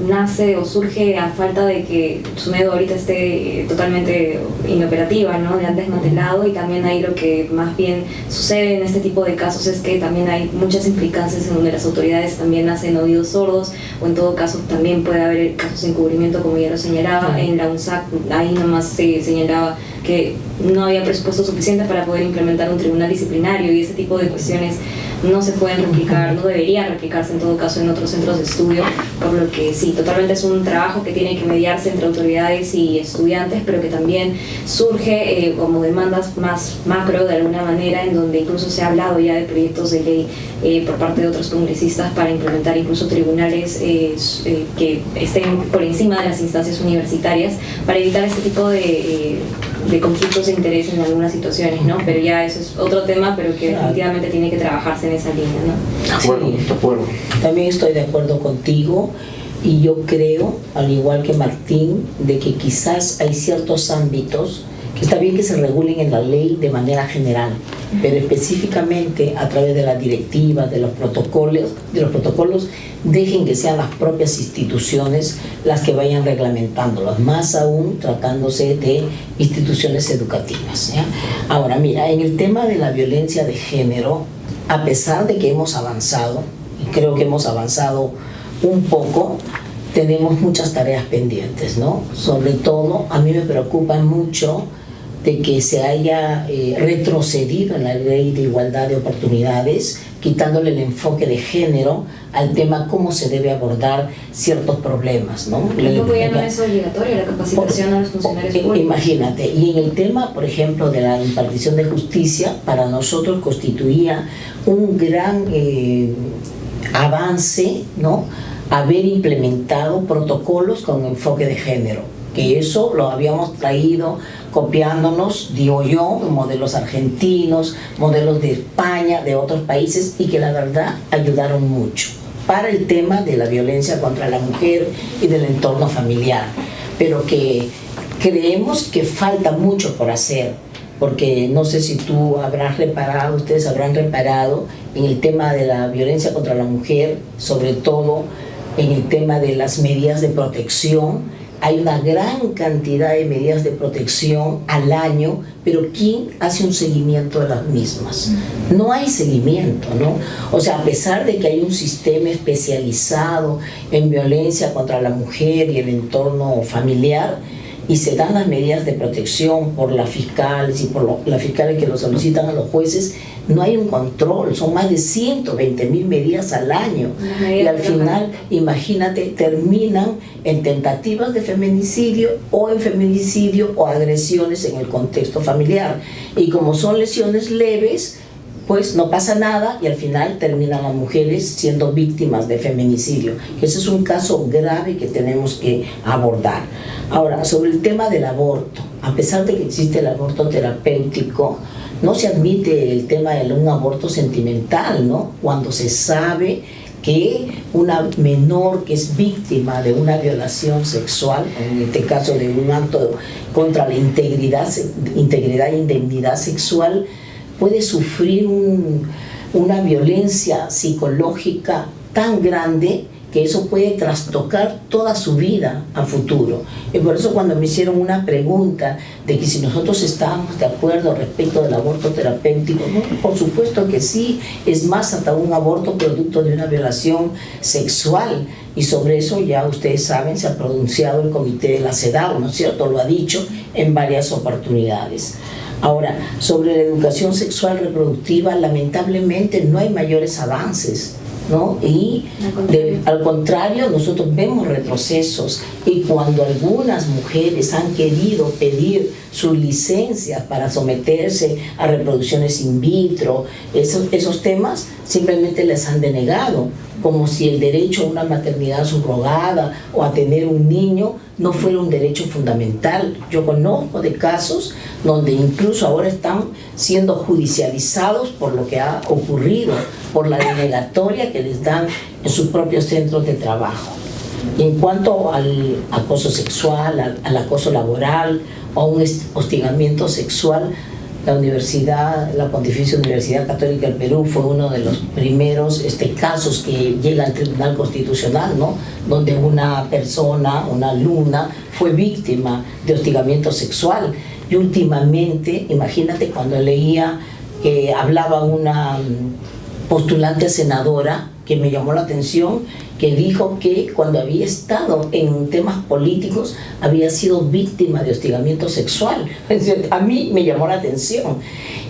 nace o surge a falta de que SUNEDU ahorita esté totalmente inoperativa, ¿no? Ya desmantelado, y también ahí lo que más bien sucede en este tipo de casos es que también hay muchas implicancias en donde las autoridades también hacen oídos sordos, o en todo caso también puede haber casos de encubrimiento, como ya lo señalaba. En la UNSAC ahí nomás se señalaba que no había presupuesto suficiente para poder implementar un tribunal disciplinario, y ese tipo de cuestiones no se pueden replicar, no deberían replicarse en todo caso en otros centros de estudio, por lo que sí, totalmente es un trabajo que tiene que mediarse entre autoridades y estudiantes, pero que también surge como demandas más macro de alguna manera, en donde incluso se ha hablado ya de proyectos de ley por parte de otros congresistas para implementar incluso tribunales que estén por encima de las instancias universitarias, para evitar este tipo de conflictos de interés en algunas situaciones, ¿no? Pero ya eso es otro tema, pero que definitivamente tiene que trabajarse en esa línea, ¿no? De acuerdo. También estoy de acuerdo contigo, y yo creo, al igual que Martín, de que quizás hay ciertos ámbitos que está bien que se regulen en la ley de manera general, pero específicamente a través de las directivas, de los protocolos, dejen que sean las propias instituciones las que vayan reglamentándolos, más aún tratándose de instituciones educativas, ¿ya? Ahora, mira, en el tema de la violencia de género, a pesar de que hemos avanzado, y creo que hemos avanzado un poco, tenemos muchas tareas pendientes, ¿no? Sobre todo, a mí me preocupa mucho de que se haya retrocedido en la ley de igualdad de oportunidades, quitándole el enfoque de género al tema cómo se debe abordar ciertos problemas, ¿no? Tampoco ya no es obligatoria la capacitación a los funcionarios públicos. Imagínate, y en el tema, por ejemplo, de la impartición de justicia, para nosotros constituía un gran avance, ¿no?, haber implementado protocolos con enfoque de género, que eso lo habíamos traído copiándonos, digo yo, modelos argentinos, modelos de España, de otros países, y que la verdad ayudaron mucho para el tema de la violencia contra la mujer y del entorno familiar, pero que creemos que falta mucho por hacer, porque no sé si tú habrás reparado, ustedes habrán reparado en el tema de la violencia contra la mujer, sobre todo en el tema de las medidas de protección. Hay una gran cantidad de medidas de protección al año, pero ¿quién hace un seguimiento de las mismas? No hay seguimiento, ¿no? O sea, a pesar de que hay un sistema especializado en violencia contra la mujer y el entorno familiar, y se dan las medidas de protección por las fiscales y por las fiscales que lo solicitan a los jueces, no hay un control, son más de 120.000 medidas al año, y al final, imagínate, terminan en tentativas de feminicidio o en feminicidio o agresiones en el contexto familiar, y como son lesiones leves, pues no pasa nada, y al final terminan las mujeres siendo víctimas de feminicidio. Ese es un caso grave que tenemos que abordar. Ahora, sobre el tema del aborto, a pesar de que existe el aborto terapéutico, no se admite el tema de un aborto sentimental, ¿no? Cuando se sabe que una menor que es víctima de una violación sexual, en este caso de un acto contra la integridad e indemnidad sexual, puede sufrir una violencia psicológica tan grande que eso puede trastocar toda su vida a futuro. Y por eso cuando me hicieron una pregunta de que si nosotros estábamos de acuerdo respecto del aborto terapéutico, no, por supuesto que sí, es más, hasta un aborto producto de una violación sexual, y sobre eso ya ustedes saben, se ha pronunciado el comité de la CEDAW, ¿no es cierto?, lo ha dicho en varias oportunidades. Ahora, sobre la educación sexual reproductiva, lamentablemente no hay mayores avances, ¿no? Y al contrario, nosotros vemos retrocesos, y cuando algunas mujeres han querido pedir sus licencias para someterse a reproducciones in vitro, esos temas simplemente les han denegado, como si el derecho a una maternidad subrogada o a tener un niño no fuera un derecho fundamental. Yo conozco de casos donde incluso ahora están siendo judicializados por lo que ha ocurrido, por la denegatoria que les dan en sus propios centros de trabajo. En cuanto al acoso sexual, al acoso laboral o a un hostigamiento sexual, la Pontificia Universidad Católica del Perú fue uno de los primeros casos que llega al Tribunal Constitucional, ¿no? Donde una persona, una alumna, fue víctima de hostigamiento sexual. Y últimamente, imagínate, cuando leía que hablaba una postulante senadora que me llamó la atención, que dijo que cuando había estado en temas políticos había sido víctima de hostigamiento sexual. A mí me llamó la atención.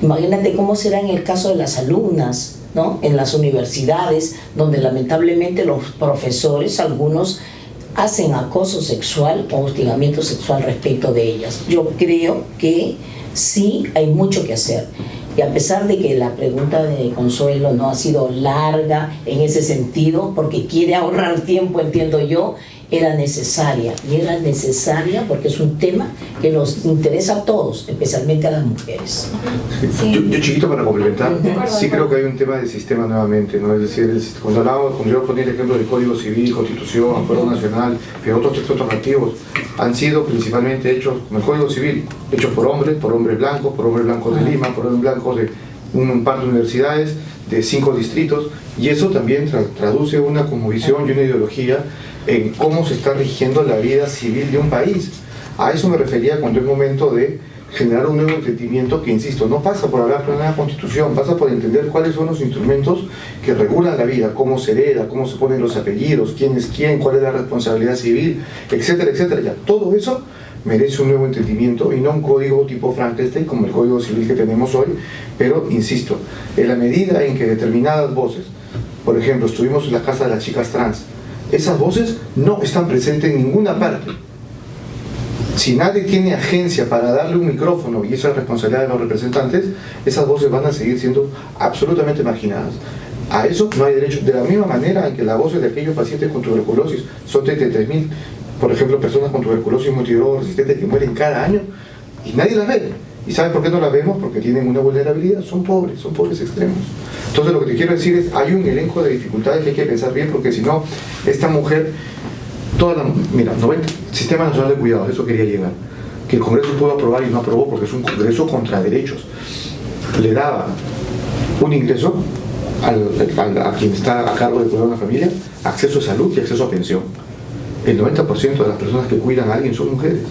Imagínate cómo será en el caso de las alumnas, ¿no? En las universidades, donde lamentablemente los profesores, algunos, hacen acoso sexual o hostigamiento sexual respecto de ellas. Yo creo que sí hay mucho que hacer. Y a pesar de que la pregunta de Consuelo no ha sido larga en ese sentido, porque quiere ahorrar tiempo, entiendo yo, era necesaria. Y era necesaria porque es un tema que nos interesa a todos, especialmente a las mujeres. Sí. Yo chiquito, para complementar, sí creo que hay un tema de sistema nuevamente, ¿no? Es decir, cuando yo ponía el ejemplo del Código Civil, Constitución, Acuerdo Nacional, pero otros textos normativos han sido principalmente hechos, como el Código Civil, hechos por hombres blancos de Lima, por hombres blancos de un par de universidades, de 5 distritos, y eso también traduce una cosmovisión y una ideología en cómo se está rigiendo la vida civil de un país. A eso me refería cuando es momento de generar un nuevo entendimiento que, insisto, no pasa por hablar de una constitución, pasa por entender cuáles son los instrumentos que regulan la vida, cómo se hereda, cómo se ponen los apellidos, quién es quién, cuál es la responsabilidad civil, etcétera, etcétera. Ya, todo eso merece un nuevo entendimiento y no un código tipo Frankenstein como el Código Civil que tenemos hoy, pero, insisto, en la medida en que determinadas voces, por ejemplo, estuvimos en la Casa de las Chicas Trans, esas voces no están presentes en ninguna parte. Si nadie tiene agencia para darle un micrófono, y esa es responsabilidad de los representantes, esas voces van a seguir siendo absolutamente marginadas. A eso no hay derecho. De la misma manera en que las voces de aquellos pacientes con tuberculosis son 33.000, por ejemplo, personas con tuberculosis multidroga-resistente que mueren cada año, y nadie las ve. ¿Y sabes por qué no las vemos? Porque tienen una vulnerabilidad, son pobres extremos. Entonces lo que te quiero decir es, hay un elenco de dificultades que hay que pensar bien, porque si no, esta mujer, mira, 90, Sistema Nacional de Cuidados, eso quería llegar, que el Congreso pudo aprobar y no aprobó porque es un Congreso contra derechos. Le daba un ingreso a quien está a cargo de cuidar a una familia, acceso a salud y acceso a pensión. El 90% de las personas que cuidan a alguien son mujeres.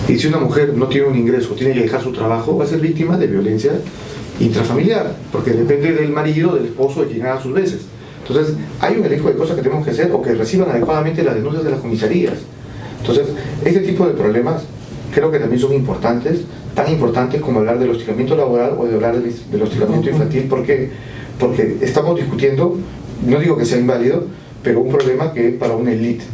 Y si una mujer no tiene un ingreso, tiene que dejar su trabajo, va a ser víctima de violencia intrafamiliar, porque depende del marido, del esposo, de quien haga sus veces. Entonces, hay un elenco de cosas que tenemos que hacer, o que reciban adecuadamente las denuncias de las comisarías. Entonces, este tipo de problemas creo que también son importantes, tan importantes como hablar del hostigamiento laboral o de hablar del hostigamiento infantil, porque estamos discutiendo, no digo que sea inválido, pero un problema que es para una élite.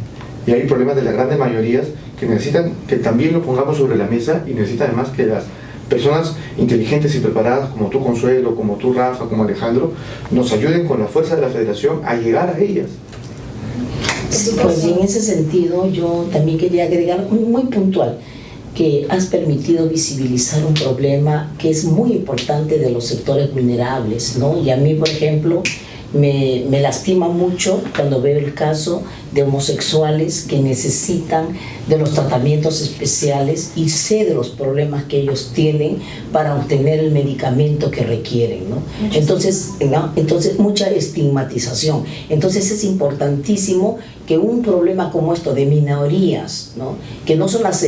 Y hay problemas de las grandes mayorías que necesitan que también lo pongamos sobre la mesa, y necesita además que las personas inteligentes y preparadas como tú, Consuelo, como tú, Rafa, como Alejandro, nos ayuden con la fuerza de la federación a llegar a ellas. Pues en ese sentido yo también quería agregar muy puntual que has permitido visibilizar un problema que es muy importante de los sectores vulnerables, ¿no? Y a mí, por ejemplo, me lastima mucho cuando veo el caso de homosexuales que necesitan de los tratamientos especiales, y sé de los problemas que ellos tienen para obtener el medicamento que requieren, ¿no? Entonces mucha estigmatización. Entonces es importantísimo que un problema como esto de minorías, ¿no? Que no son las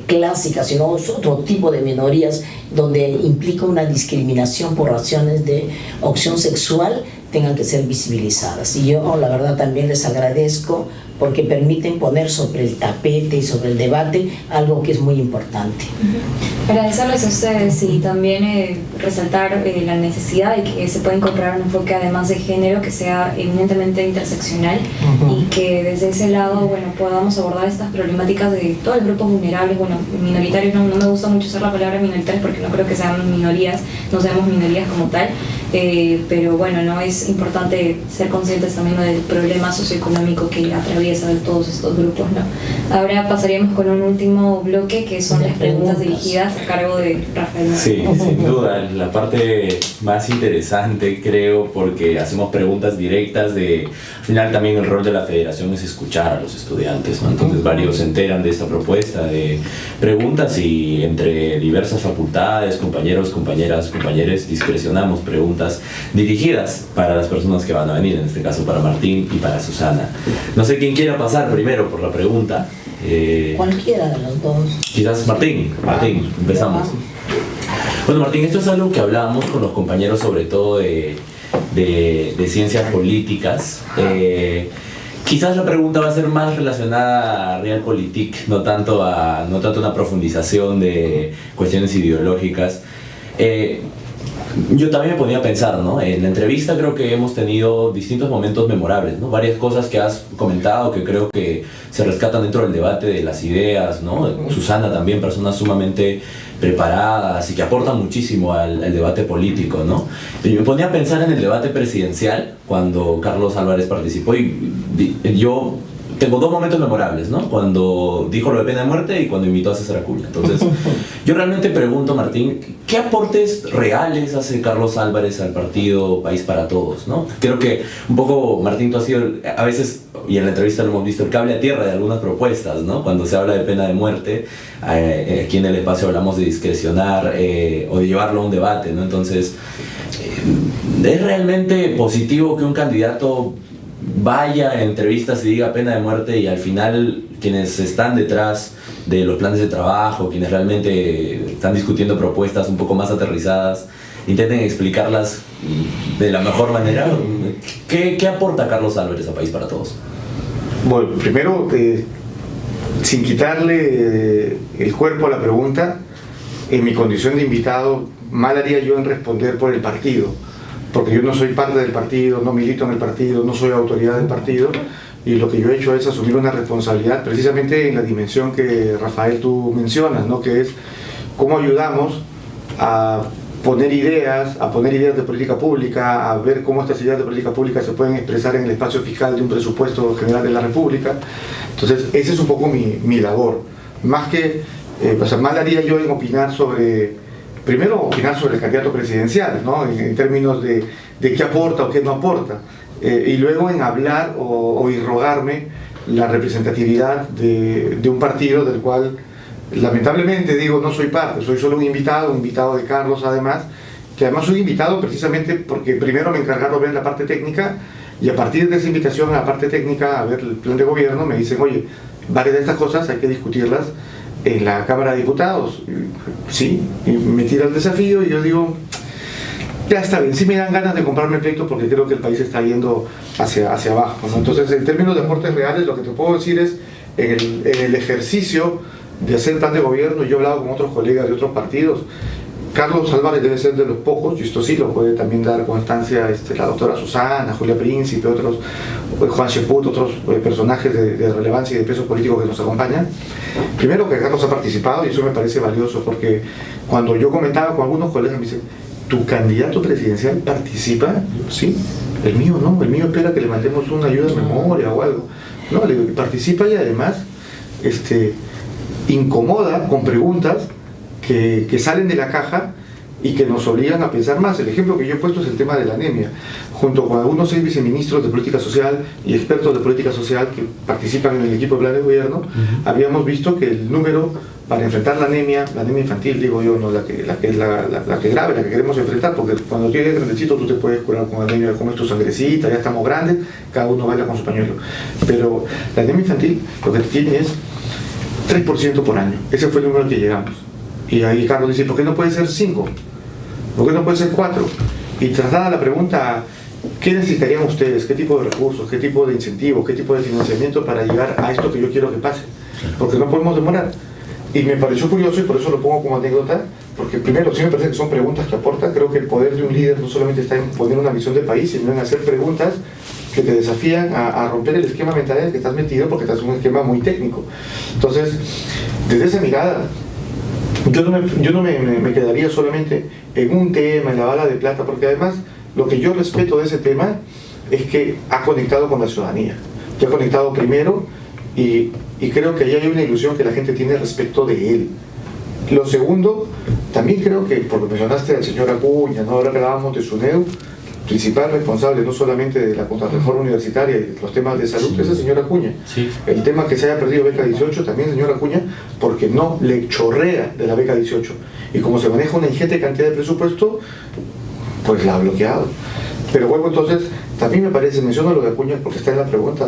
clásicas, sino es otro tipo de minorías donde implica una discriminación por razones de opción sexual, tengan que ser visibilizadas. Y yo la verdad también les agradezco porque permiten poner sobre el tapete y sobre el debate algo que es muy importante. Agradecerles a ustedes y también resaltar la necesidad de que se pueda incorporar un enfoque además de género que sea eminentemente interseccional y que desde ese lado podamos abordar estas problemáticas de todos los grupos vulnerables, minoritarios. No me gusta mucho usar la palabra minoritarios porque no creo que sean minorías, no seamos minorías como tal, pero no es importante ser conscientes también del problema socioeconómico que atraviesa de todos estos grupos, ¿no? Ahora pasaríamos con un último bloque que son las preguntas dirigidas a cargo de Rafael. Sí, sin duda, la parte más interesante creo, porque hacemos preguntas directas al final también el rol de la federación es escuchar a los estudiantes, ¿no? Entonces varios se enteran de esta propuesta de preguntas y entre diversas facultades, compañeros, compañeras, compañeres, discrecionamos preguntas dirigidas para las personas que van a venir, en este caso para Martín y para Susana. No sé quién quiera pasar primero por la pregunta. Cualquiera de los dos. Quizás Martín, empezamos. Bueno, Martín, esto es algo que hablábamos con los compañeros, sobre todo de ciencias políticas. Quizás la pregunta va a ser más relacionada a Realpolitik, no tanto a una profundización de cuestiones ideológicas. Yo también me ponía a pensar, ¿no? En la entrevista creo que hemos tenido distintos momentos memorables, ¿no? Varias cosas que has comentado que creo que se rescatan dentro del debate de las ideas, ¿no? Susana también, personas sumamente preparadas y que aportan muchísimo al debate político, ¿no? Pero me ponía a pensar en el debate presidencial cuando Carlos Álvarez participó y yo tengo dos momentos memorables, ¿no? Cuando dijo lo de pena de muerte y cuando invitó a César Acuña. Entonces, yo realmente pregunto, Martín, ¿qué aportes reales hace Carlos Álvarez al partido País para Todos, ¿no? Creo que un poco, Martín, tú has sido, a veces, y en la entrevista lo hemos visto, el cable a tierra de algunas propuestas, ¿no? Cuando se habla de pena de muerte, aquí en el espacio hablamos de discrecionar o de llevarlo a un debate, ¿no? Entonces, ¿es realmente positivo que un candidato vaya a entrevistas y diga pena de muerte y al final quienes están detrás de los planes de trabajo, quienes realmente están discutiendo propuestas un poco más aterrizadas, intenten explicarlas de la mejor manera? ¿Qué aporta Carlos Álvarez a País para Todos? Bueno, primero, sin quitarle el cuerpo a la pregunta, en mi condición de invitado, mal haría yo en responder por el partido, porque yo no soy parte del partido, no milito en el partido, no soy autoridad del partido, y lo que yo he hecho es asumir una responsabilidad precisamente en la dimensión que Rafael tú mencionas, ¿no? Que es cómo ayudamos a poner ideas de política pública, a ver cómo estas ideas de política pública se pueden expresar en el espacio fiscal de un presupuesto general de la República. Entonces, esa es un poco mi labor. Más que, mal haría yo en opinar sobre... Primero, opinar sobre el candidato presidencial, ¿no? En términos de qué aporta o qué no aporta. Y luego en hablar o irrogarme la representatividad de un partido del cual, lamentablemente, digo, no soy parte. Soy solo un invitado de Carlos, además, que además soy invitado precisamente porque primero me encargaron de ver la parte técnica y a partir de esa invitación a la parte técnica, a ver el plan de gobierno, me dicen, oye, varias de estas cosas hay que discutirlas en la Cámara de Diputados. Sí, y me tira el desafío y yo digo, ya está bien, sí me dan ganas de comprarme el pleito porque creo que el país está yendo hacia abajo, ¿no? Entonces, en términos de aportes reales, lo que te puedo decir es, en el ejercicio de hacer plan de gobierno, yo he hablado con otros colegas de otros partidos, Carlos Álvarez debe ser de los pocos, y esto sí lo puede también dar constancia la doctora Susana, Julia Príncipe, otros, Juan Sheput, otros personajes de relevancia y de peso político que nos acompañan. Primero, que Carlos ha participado y eso me parece valioso porque cuando yo comentaba con algunos colegas me dicen, ¿tu candidato presidencial participa? Yo, sí, el mío no, el mío espera que le mandemos una ayuda de memoria o algo. No, le digo, participa y además incomoda con preguntas que salen de la caja y que nos obligan a pensar más. El ejemplo que yo he puesto es el tema de la anemia. Junto con algunos 6 viceministros de política social y expertos de política social que participan en el equipo de plan de gobierno, habíamos visto que el número para enfrentar la anemia infantil, digo yo, no la que grave, la que queremos enfrentar, porque cuando tienes grandecito tú te puedes curar con anemia, como es tu sangrecita, ya estamos grandes, cada uno baila con su pañuelo. Pero la anemia infantil lo que tiene es 3% por año. Ese fue el número al que llegamos. Y ahí Carlos dice, ¿por qué no puede ser 5? ¿Por qué no puede ser 4? Y traslada la pregunta ¿qué necesitarían ustedes? ¿Qué tipo de recursos? ¿Qué tipo de incentivos? ¿Qué tipo de financiamiento para llegar a esto que yo quiero que pase? Porque no podemos demorar. Y me pareció curioso, y por eso lo pongo como anécdota, porque primero, sí me parece que son preguntas que aportan. Creo que el poder de un líder no solamente está en poner una visión de país, sino en hacer preguntas que te desafían a romper el esquema mental en el que estás metido, porque estás en un esquema muy técnico. Entonces, desde esa mirada, yo no me quedaría solamente en un tema, en la bala de plata, porque además lo que yo respeto de ese tema es que ha conectado con la ciudadanía, que ha conectado primero, y creo que ahí hay una ilusión que la gente tiene respecto de él. Lo segundo, también creo que, porque mencionaste al señor Acuña, ¿no? Ahora que hablábamos de SUNEDU, principal responsable no solamente de la contrarreforma universitaria y de los temas de salud, es el señor Acuña. Sí. El tema que se haya perdido beca 18, también el señor Acuña, porque no le chorrea de la beca 18. Y como se maneja una ingente cantidad de presupuesto, pues la ha bloqueado. Pero bueno, entonces, también me parece, menciono lo de Acuña porque está en la pregunta,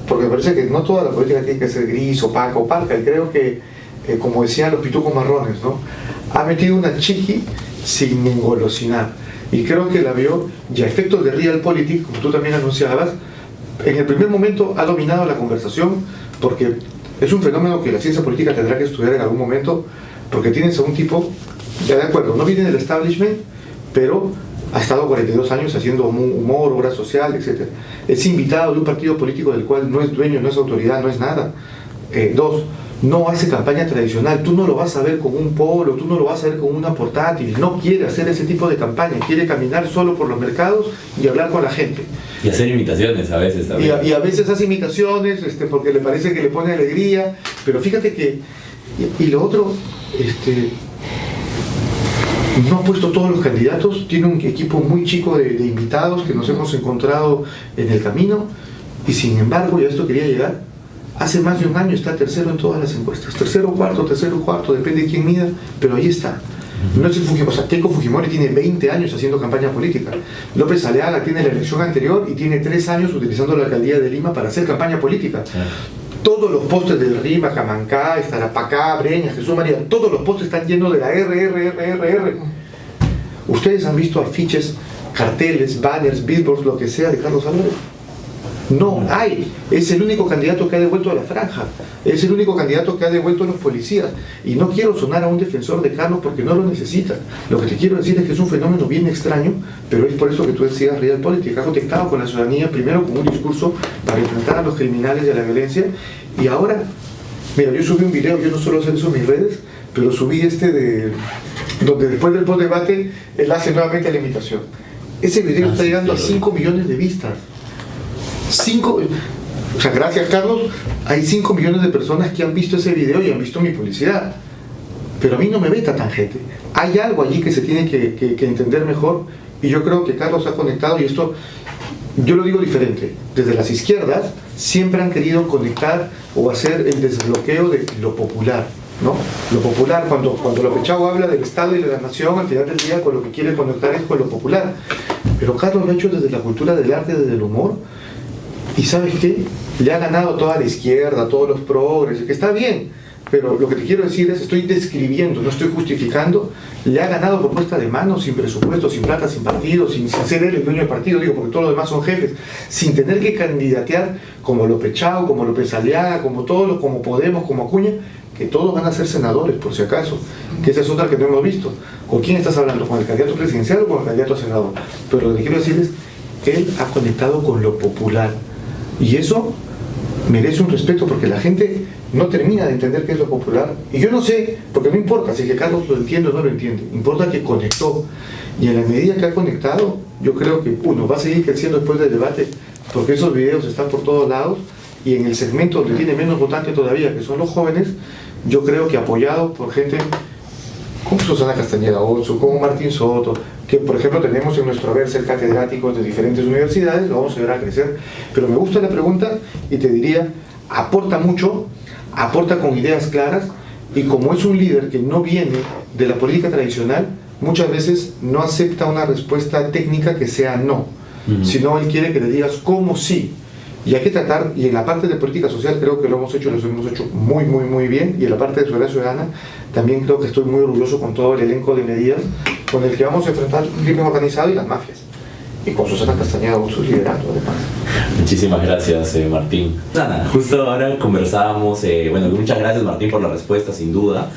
porque me parece que no toda la política tiene que ser gris, opaca o parca, y creo que, como decían los pitucos marrones, ¿no? Ha metido una chiqui sin engolosinar. Y creo que la vio, y a efectos de realpolitik, como tú también anunciabas, en el primer momento ha dominado la conversación, porque es un fenómeno que la ciencia política tendrá que estudiar en algún momento, porque tienes a un tipo, ya de acuerdo, no viene del establishment, pero ha estado 42 años haciendo humor, obra social, etc. Es invitado de un partido político del cual no es dueño, no es autoridad, no es nada. Dos, no hace campaña tradicional, tú no lo vas a ver con un polo, tú no lo vas a ver con una portátil, no quiere hacer ese tipo de campaña, quiere caminar solo por los mercados y hablar con la gente. Y hacer imitaciones a veces también. Y a veces hace imitaciones porque le parece que le pone alegría, pero fíjate que, y lo otro, no ha puesto todos los candidatos, tiene un equipo muy chico de invitados que nos hemos encontrado en el camino, y sin embargo, y a esto quería llegar, hace más de un año está tercero en todas las encuestas, tercero o cuarto, depende de quién mida, pero ahí está. No es el Fujimori, o sea, Keiko Fujimori tiene 20 años haciendo campaña política. López Aliaga tiene la elección anterior y tiene 3 años utilizando la alcaldía de Lima para hacer campaña política. Todos los postes del Rima, Camancá, Estarapacá, Breña, Jesús María, todos los postes están llenos de la R. ¿Ustedes han visto afiches, carteles, banners, billboards, lo que sea de Carlos Álvarez? No hay. Es el único candidato que ha devuelto a la franja. Es el único candidato que ha devuelto a los policías. Y no quiero sonar a un defensor de Carlos porque no lo necesita. Lo que te quiero decir es que es un fenómeno bien extraño, pero es por eso que tú decías realpolitik. Ha conectado con la ciudadanía, primero con un discurso para enfrentar a los criminales y a la violencia. Y ahora, mira, yo subí un video, yo no suelo hacer eso en mis redes, pero subí donde después del post-debate él hace nuevamente la imitación. Ese video está llegando a 5 millones de vistas. O sea, gracias Carlos, hay 5 millones de personas que han visto ese video y han visto mi publicidad. Pero a mí no me ve tanta gente. Hay algo allí que se tiene que entender mejor, y yo creo que Carlos ha conectado, y esto yo lo digo diferente. Desde las izquierdas siempre han querido conectar o hacer el desbloqueo de lo popular, ¿no? Lo popular, cuando López Chau habla del Estado y de la nación, al final del día con lo que quiere conectar es con lo popular. Pero Carlos lo ha hecho desde la cultura del arte, desde el humor. Y ¿sabes qué? Le ha ganado toda la izquierda, todos los progres, que está bien, pero lo que te quiero decir es, estoy describiendo, no estoy justificando, le ha ganado por puesta de mano, sin presupuesto, sin plata, sin partido, sin ser él el dueño del partido, digo, porque todos los demás son jefes, sin tener que candidatear como López Chau, como López Aliaga, como todos, como Podemos, como Acuña, que todos van a ser senadores, por si acaso, que esa es otra que no hemos visto. ¿Con quién estás hablando? ¿Con el candidato presidencial o con el candidato a senador? Pero lo que quiero decir es, él ha conectado con lo popular. Y eso merece un respeto porque la gente no termina de entender qué es lo popular. Y yo no sé, porque no importa si es que Carlos lo entiende o no lo entiende, importa que conectó. Y en la medida que ha conectado, yo creo que uno va a seguir creciendo después del debate, porque esos videos están por todos lados, y en el segmento donde tiene menos votantes todavía, que son los jóvenes, yo creo que apoyado por gente como Susana Castañeda Oso, como Martín Soto, que por ejemplo tenemos en nuestro haber ser catedráticos de diferentes universidades, lo vamos a ver a crecer. Pero me gusta la pregunta y te diría, aporta mucho, aporta con ideas claras, y como es un líder que no viene de la política tradicional, muchas veces no acepta una respuesta técnica que sea no, sino él quiere que le digas cómo sí. Y hay que tratar, y en la parte de política social creo que lo hemos hecho muy, muy, muy bien, y en la parte de seguridad ciudadana también creo que estoy muy orgulloso con todo el elenco de medidas con el que vamos a enfrentar el crimen organizado y las mafias. y con Susana Castañeda Otsu liderando además. Muchísimas gracias, Martín. Susana, justo ahora conversábamos, bueno, muchas gracias Martín por la respuesta, sin duda.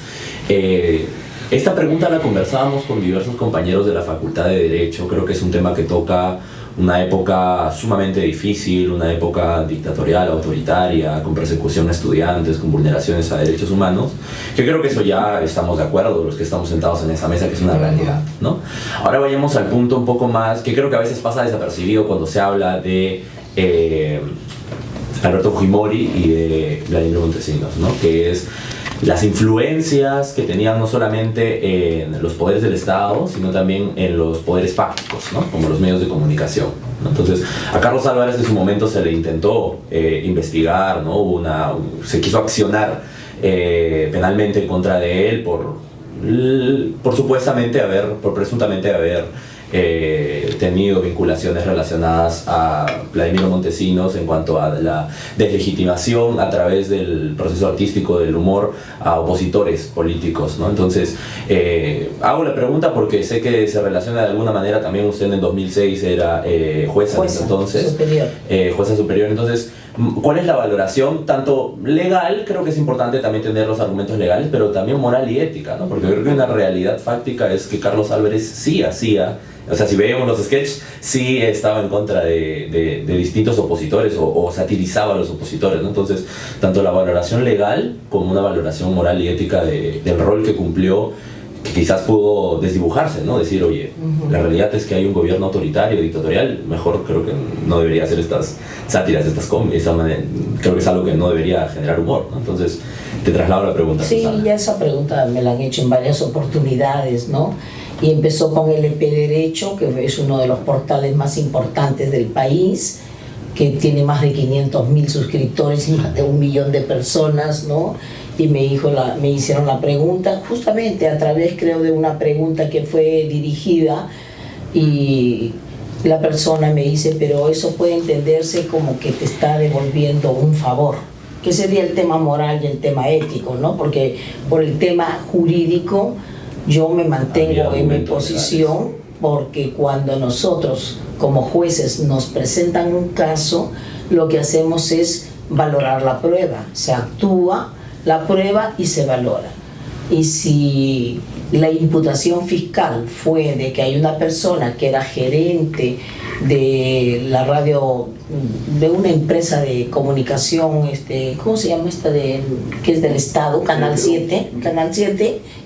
Esta pregunta la conversábamos con diversos compañeros de la Facultad de Derecho. Creo que es un tema que toca una época sumamente difícil, una época dictatorial, autoritaria, con persecución a estudiantes, con vulneraciones a derechos humanos, que creo que eso ya estamos de acuerdo, los que estamos sentados en esa mesa, que es una realidad, ¿no? Ahora vayamos al punto un poco más, que creo que a veces pasa desapercibido cuando se habla de Alberto Fujimori y de Vladimiro Montesinos, ¿no? Que es las influencias que tenían no solamente en los poderes del Estado, sino también en los poderes fácticos, ¿no? Como los medios de comunicación, ¿no? Entonces, a Carlos Álvarez en su momento se le intentó investigar, ¿no? Se quiso accionar penalmente en contra de él por presuntamente haber tenido vinculaciones relacionadas a Vladimiro Montesinos en cuanto a la deslegitimación a través del proceso artístico del humor a opositores políticos, ¿no? Entonces, hago la pregunta porque sé que se relaciona de alguna manera también. Usted en el 2006 era jueza superior. Jueza superior. Entonces, ¿cuál es la valoración, tanto legal? Creo que es importante también tener los argumentos legales, pero también moral y ética, ¿no? Porque creo que una realidad fáctica es que Carlos Álvarez sí hacía, o sea, si veíamos los sketches, sí estaba en contra de distintos opositores o satirizaba a los opositores, ¿no? Entonces, tanto la valoración legal como una valoración moral y ética del rol que cumplió, que quizás pudo desdibujarse, ¿no? Decir, oye, la realidad es que hay un gobierno autoritario, dictatorial, mejor creo que no debería hacer estas sátiras, creo que es algo que no debería generar humor, ¿no? Entonces, te traslado la pregunta. Sí, Susana. ya esa pregunta me la han hecho en varias oportunidades, ¿no? Y empezó con LP Derecho, que es uno de los portales más importantes del país, que tiene más de 500.000 suscriptores y más de 1 millón de personas, ¿no? Y me hicieron la pregunta, justamente a través, creo, de una pregunta que fue dirigida, y la persona me dice, pero eso puede entenderse como que te está devolviendo un favor, que sería el tema moral y el tema ético, ¿no? Porque por el tema jurídico yo me mantengo en mi posición, porque cuando nosotros como jueces nos presentan un caso, lo que hacemos es valorar la prueba, se actúa la prueba y se valora. Y si la imputación fiscal fue de que hay una persona que era gerente de la radio, de una empresa de comunicación, ¿cómo se llama esta que es del Estado? Canal 7,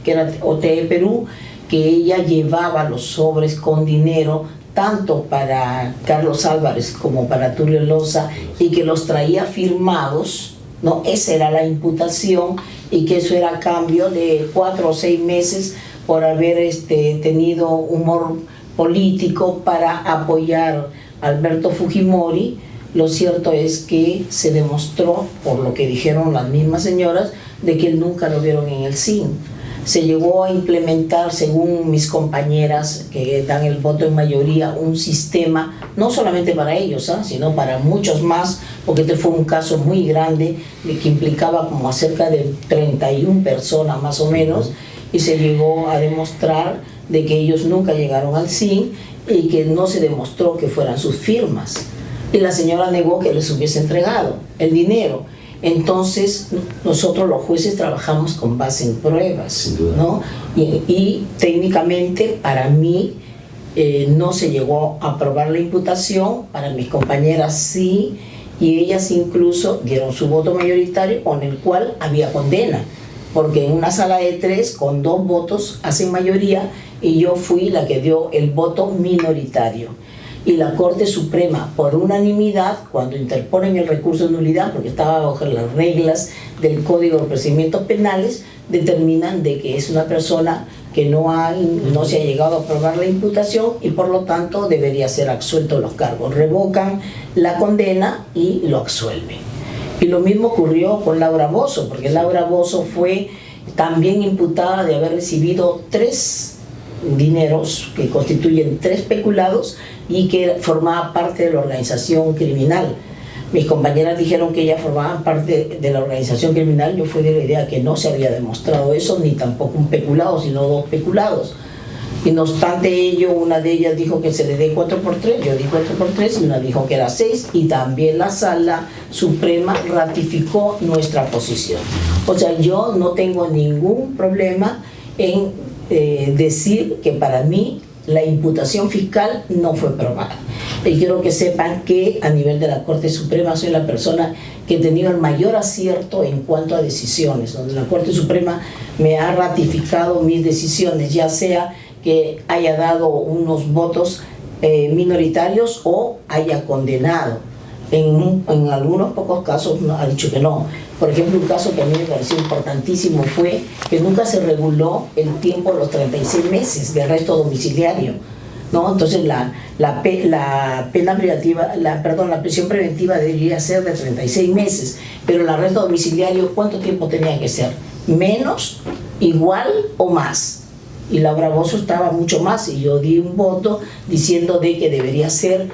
que era OTE Perú, que ella llevaba los sobres con dinero tanto para Carlos Álvarez como para Tulio Loza, y que los traía firmados, ¿no? Esa era la imputación, y que eso era a cambio de 4 o 6 meses por haber tenido humor político para apoyar a Alberto Fujimori. Lo cierto es que se demostró, por lo que dijeron las mismas señoras, de que nunca lo vieron en el CIN. Se llegó a implementar, según mis compañeras que dan el voto en mayoría, un sistema, no solamente para ellos, sino para muchos más, porque este fue un caso muy grande que implicaba como a cerca de 31 personas más o menos, y se llegó a demostrar de que ellos nunca llegaron al CIN y que no se demostró que fueran sus firmas. Y la señora negó que les hubiese entregado el dinero. Entonces, nosotros los jueces trabajamos con base en pruebas, ¿no? Y técnicamente, para mí, no se llegó a aprobar la imputación, para mis compañeras sí, y ellas incluso dieron su voto mayoritario, con el cual había condena, porque en una sala de 3, con 2 votos, hacen mayoría, y yo fui la que dio el voto minoritario. Y la Corte Suprema, por unanimidad, cuando interponen el recurso de nulidad, porque estaba bajo las reglas del Código de Procedimientos Penales, determinan de que es una persona que no se ha llegado a aprobar la imputación, y por lo tanto debería ser absuelto de los cargos. Revocan la condena y lo absuelven. Y lo mismo ocurrió con Laura Bozzo, porque Laura Bozzo fue también imputada de haber recibido 3 dineros que constituyen 3 peculados, y que formaba parte de la organización criminal. Mis compañeras dijeron que ella formaba parte de la organización criminal. Yo fui de la idea que no se había demostrado eso, ni tampoco un peculado, sino 2 peculados. Y no obstante ello, una de ellas dijo que se le dé 4x3, yo di 4x3, y una dijo que era 6, y también la Sala Suprema ratificó nuestra posición. O sea, yo no tengo ningún problema en decir que para mí la imputación fiscal no fue probada. Y quiero que sepan que a nivel de la Corte Suprema soy la persona que he tenido el mayor acierto en cuanto a decisiones, donde la Corte Suprema me ha ratificado mis decisiones, ya sea que haya dado unos votos minoritarios o haya condenado. En algunos pocos casos ha dicho que no. Por ejemplo, un caso que a mí me pareció importantísimo fue que nunca se reguló el tiempo de los 36 meses de arresto domiciliario, ¿no? Entonces la pena privativa, la prisión preventiva debería ser de 36 meses, pero el arresto domiciliario, ¿cuánto tiempo tenía que ser? ¿Menos, igual o más? Y Laura Bozzo estaba mucho más, y yo di un voto diciendo de que debería ser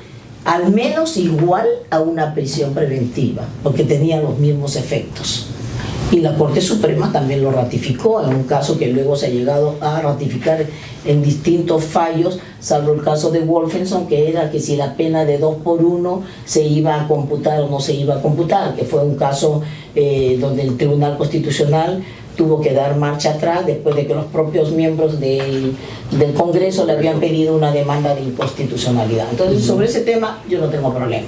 al menos igual a una prisión preventiva, porque tenía los mismos efectos. Y la Corte Suprema también lo ratificó en un caso que luego se ha llegado a ratificar en distintos fallos, salvo el caso de Wolfenson, que era que si la pena de 2 por 1 se iba a computar o no se iba a computar, que fue un caso donde el Tribunal Constitucional tuvo que dar marcha atrás después de que los propios miembros del Congreso le habían pedido una demanda de inconstitucionalidad. Entonces, sobre ese tema yo no tengo problema.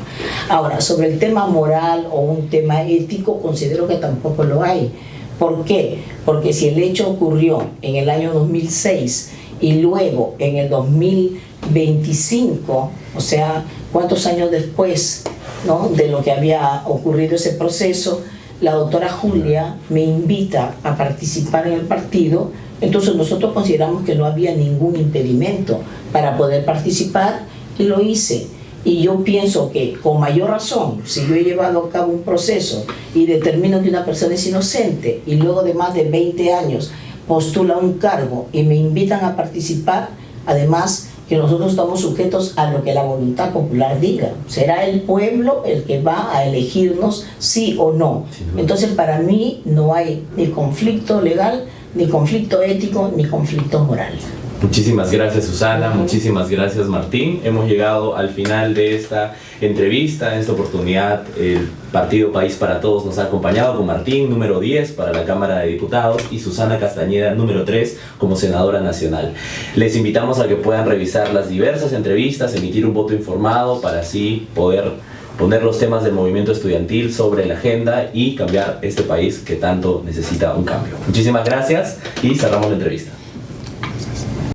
Ahora, sobre el tema moral o un tema ético, considero que tampoco lo hay. ¿Por qué? Porque si el hecho ocurrió en el año 2006 y luego en el 2025, o sea, ¿cuántos años después, ¿no?, de lo que había ocurrido ese proceso, la doctora Julia me invita a participar en el partido? Entonces nosotros consideramos que no había ningún impedimento para poder participar, y lo hice. Y yo pienso que con mayor razón, si yo he llevado a cabo un proceso y determino que una persona es inocente y luego de más de 20 años postula un cargo y me invitan a participar, además que nosotros estamos sujetos a lo que la voluntad popular diga. Será el pueblo el que va a elegirnos sí o no. Entonces, para mí no hay ni conflicto legal, ni conflicto ético, ni conflicto moral. Muchísimas gracias, Susana. Muchísimas gracias, Martín. Hemos llegado al final de esta entrevista. En esta oportunidad, el Partido País para Todos nos ha acompañado con Martín, número 10 para la Cámara de Diputados, y Susana Castañeda, número 3 como senadora nacional. Les invitamos a que puedan revisar las diversas entrevistas, emitir un voto informado para así poder poner los temas del movimiento estudiantil sobre la agenda y cambiar este país que tanto necesita un cambio. Muchísimas gracias y cerramos la entrevista.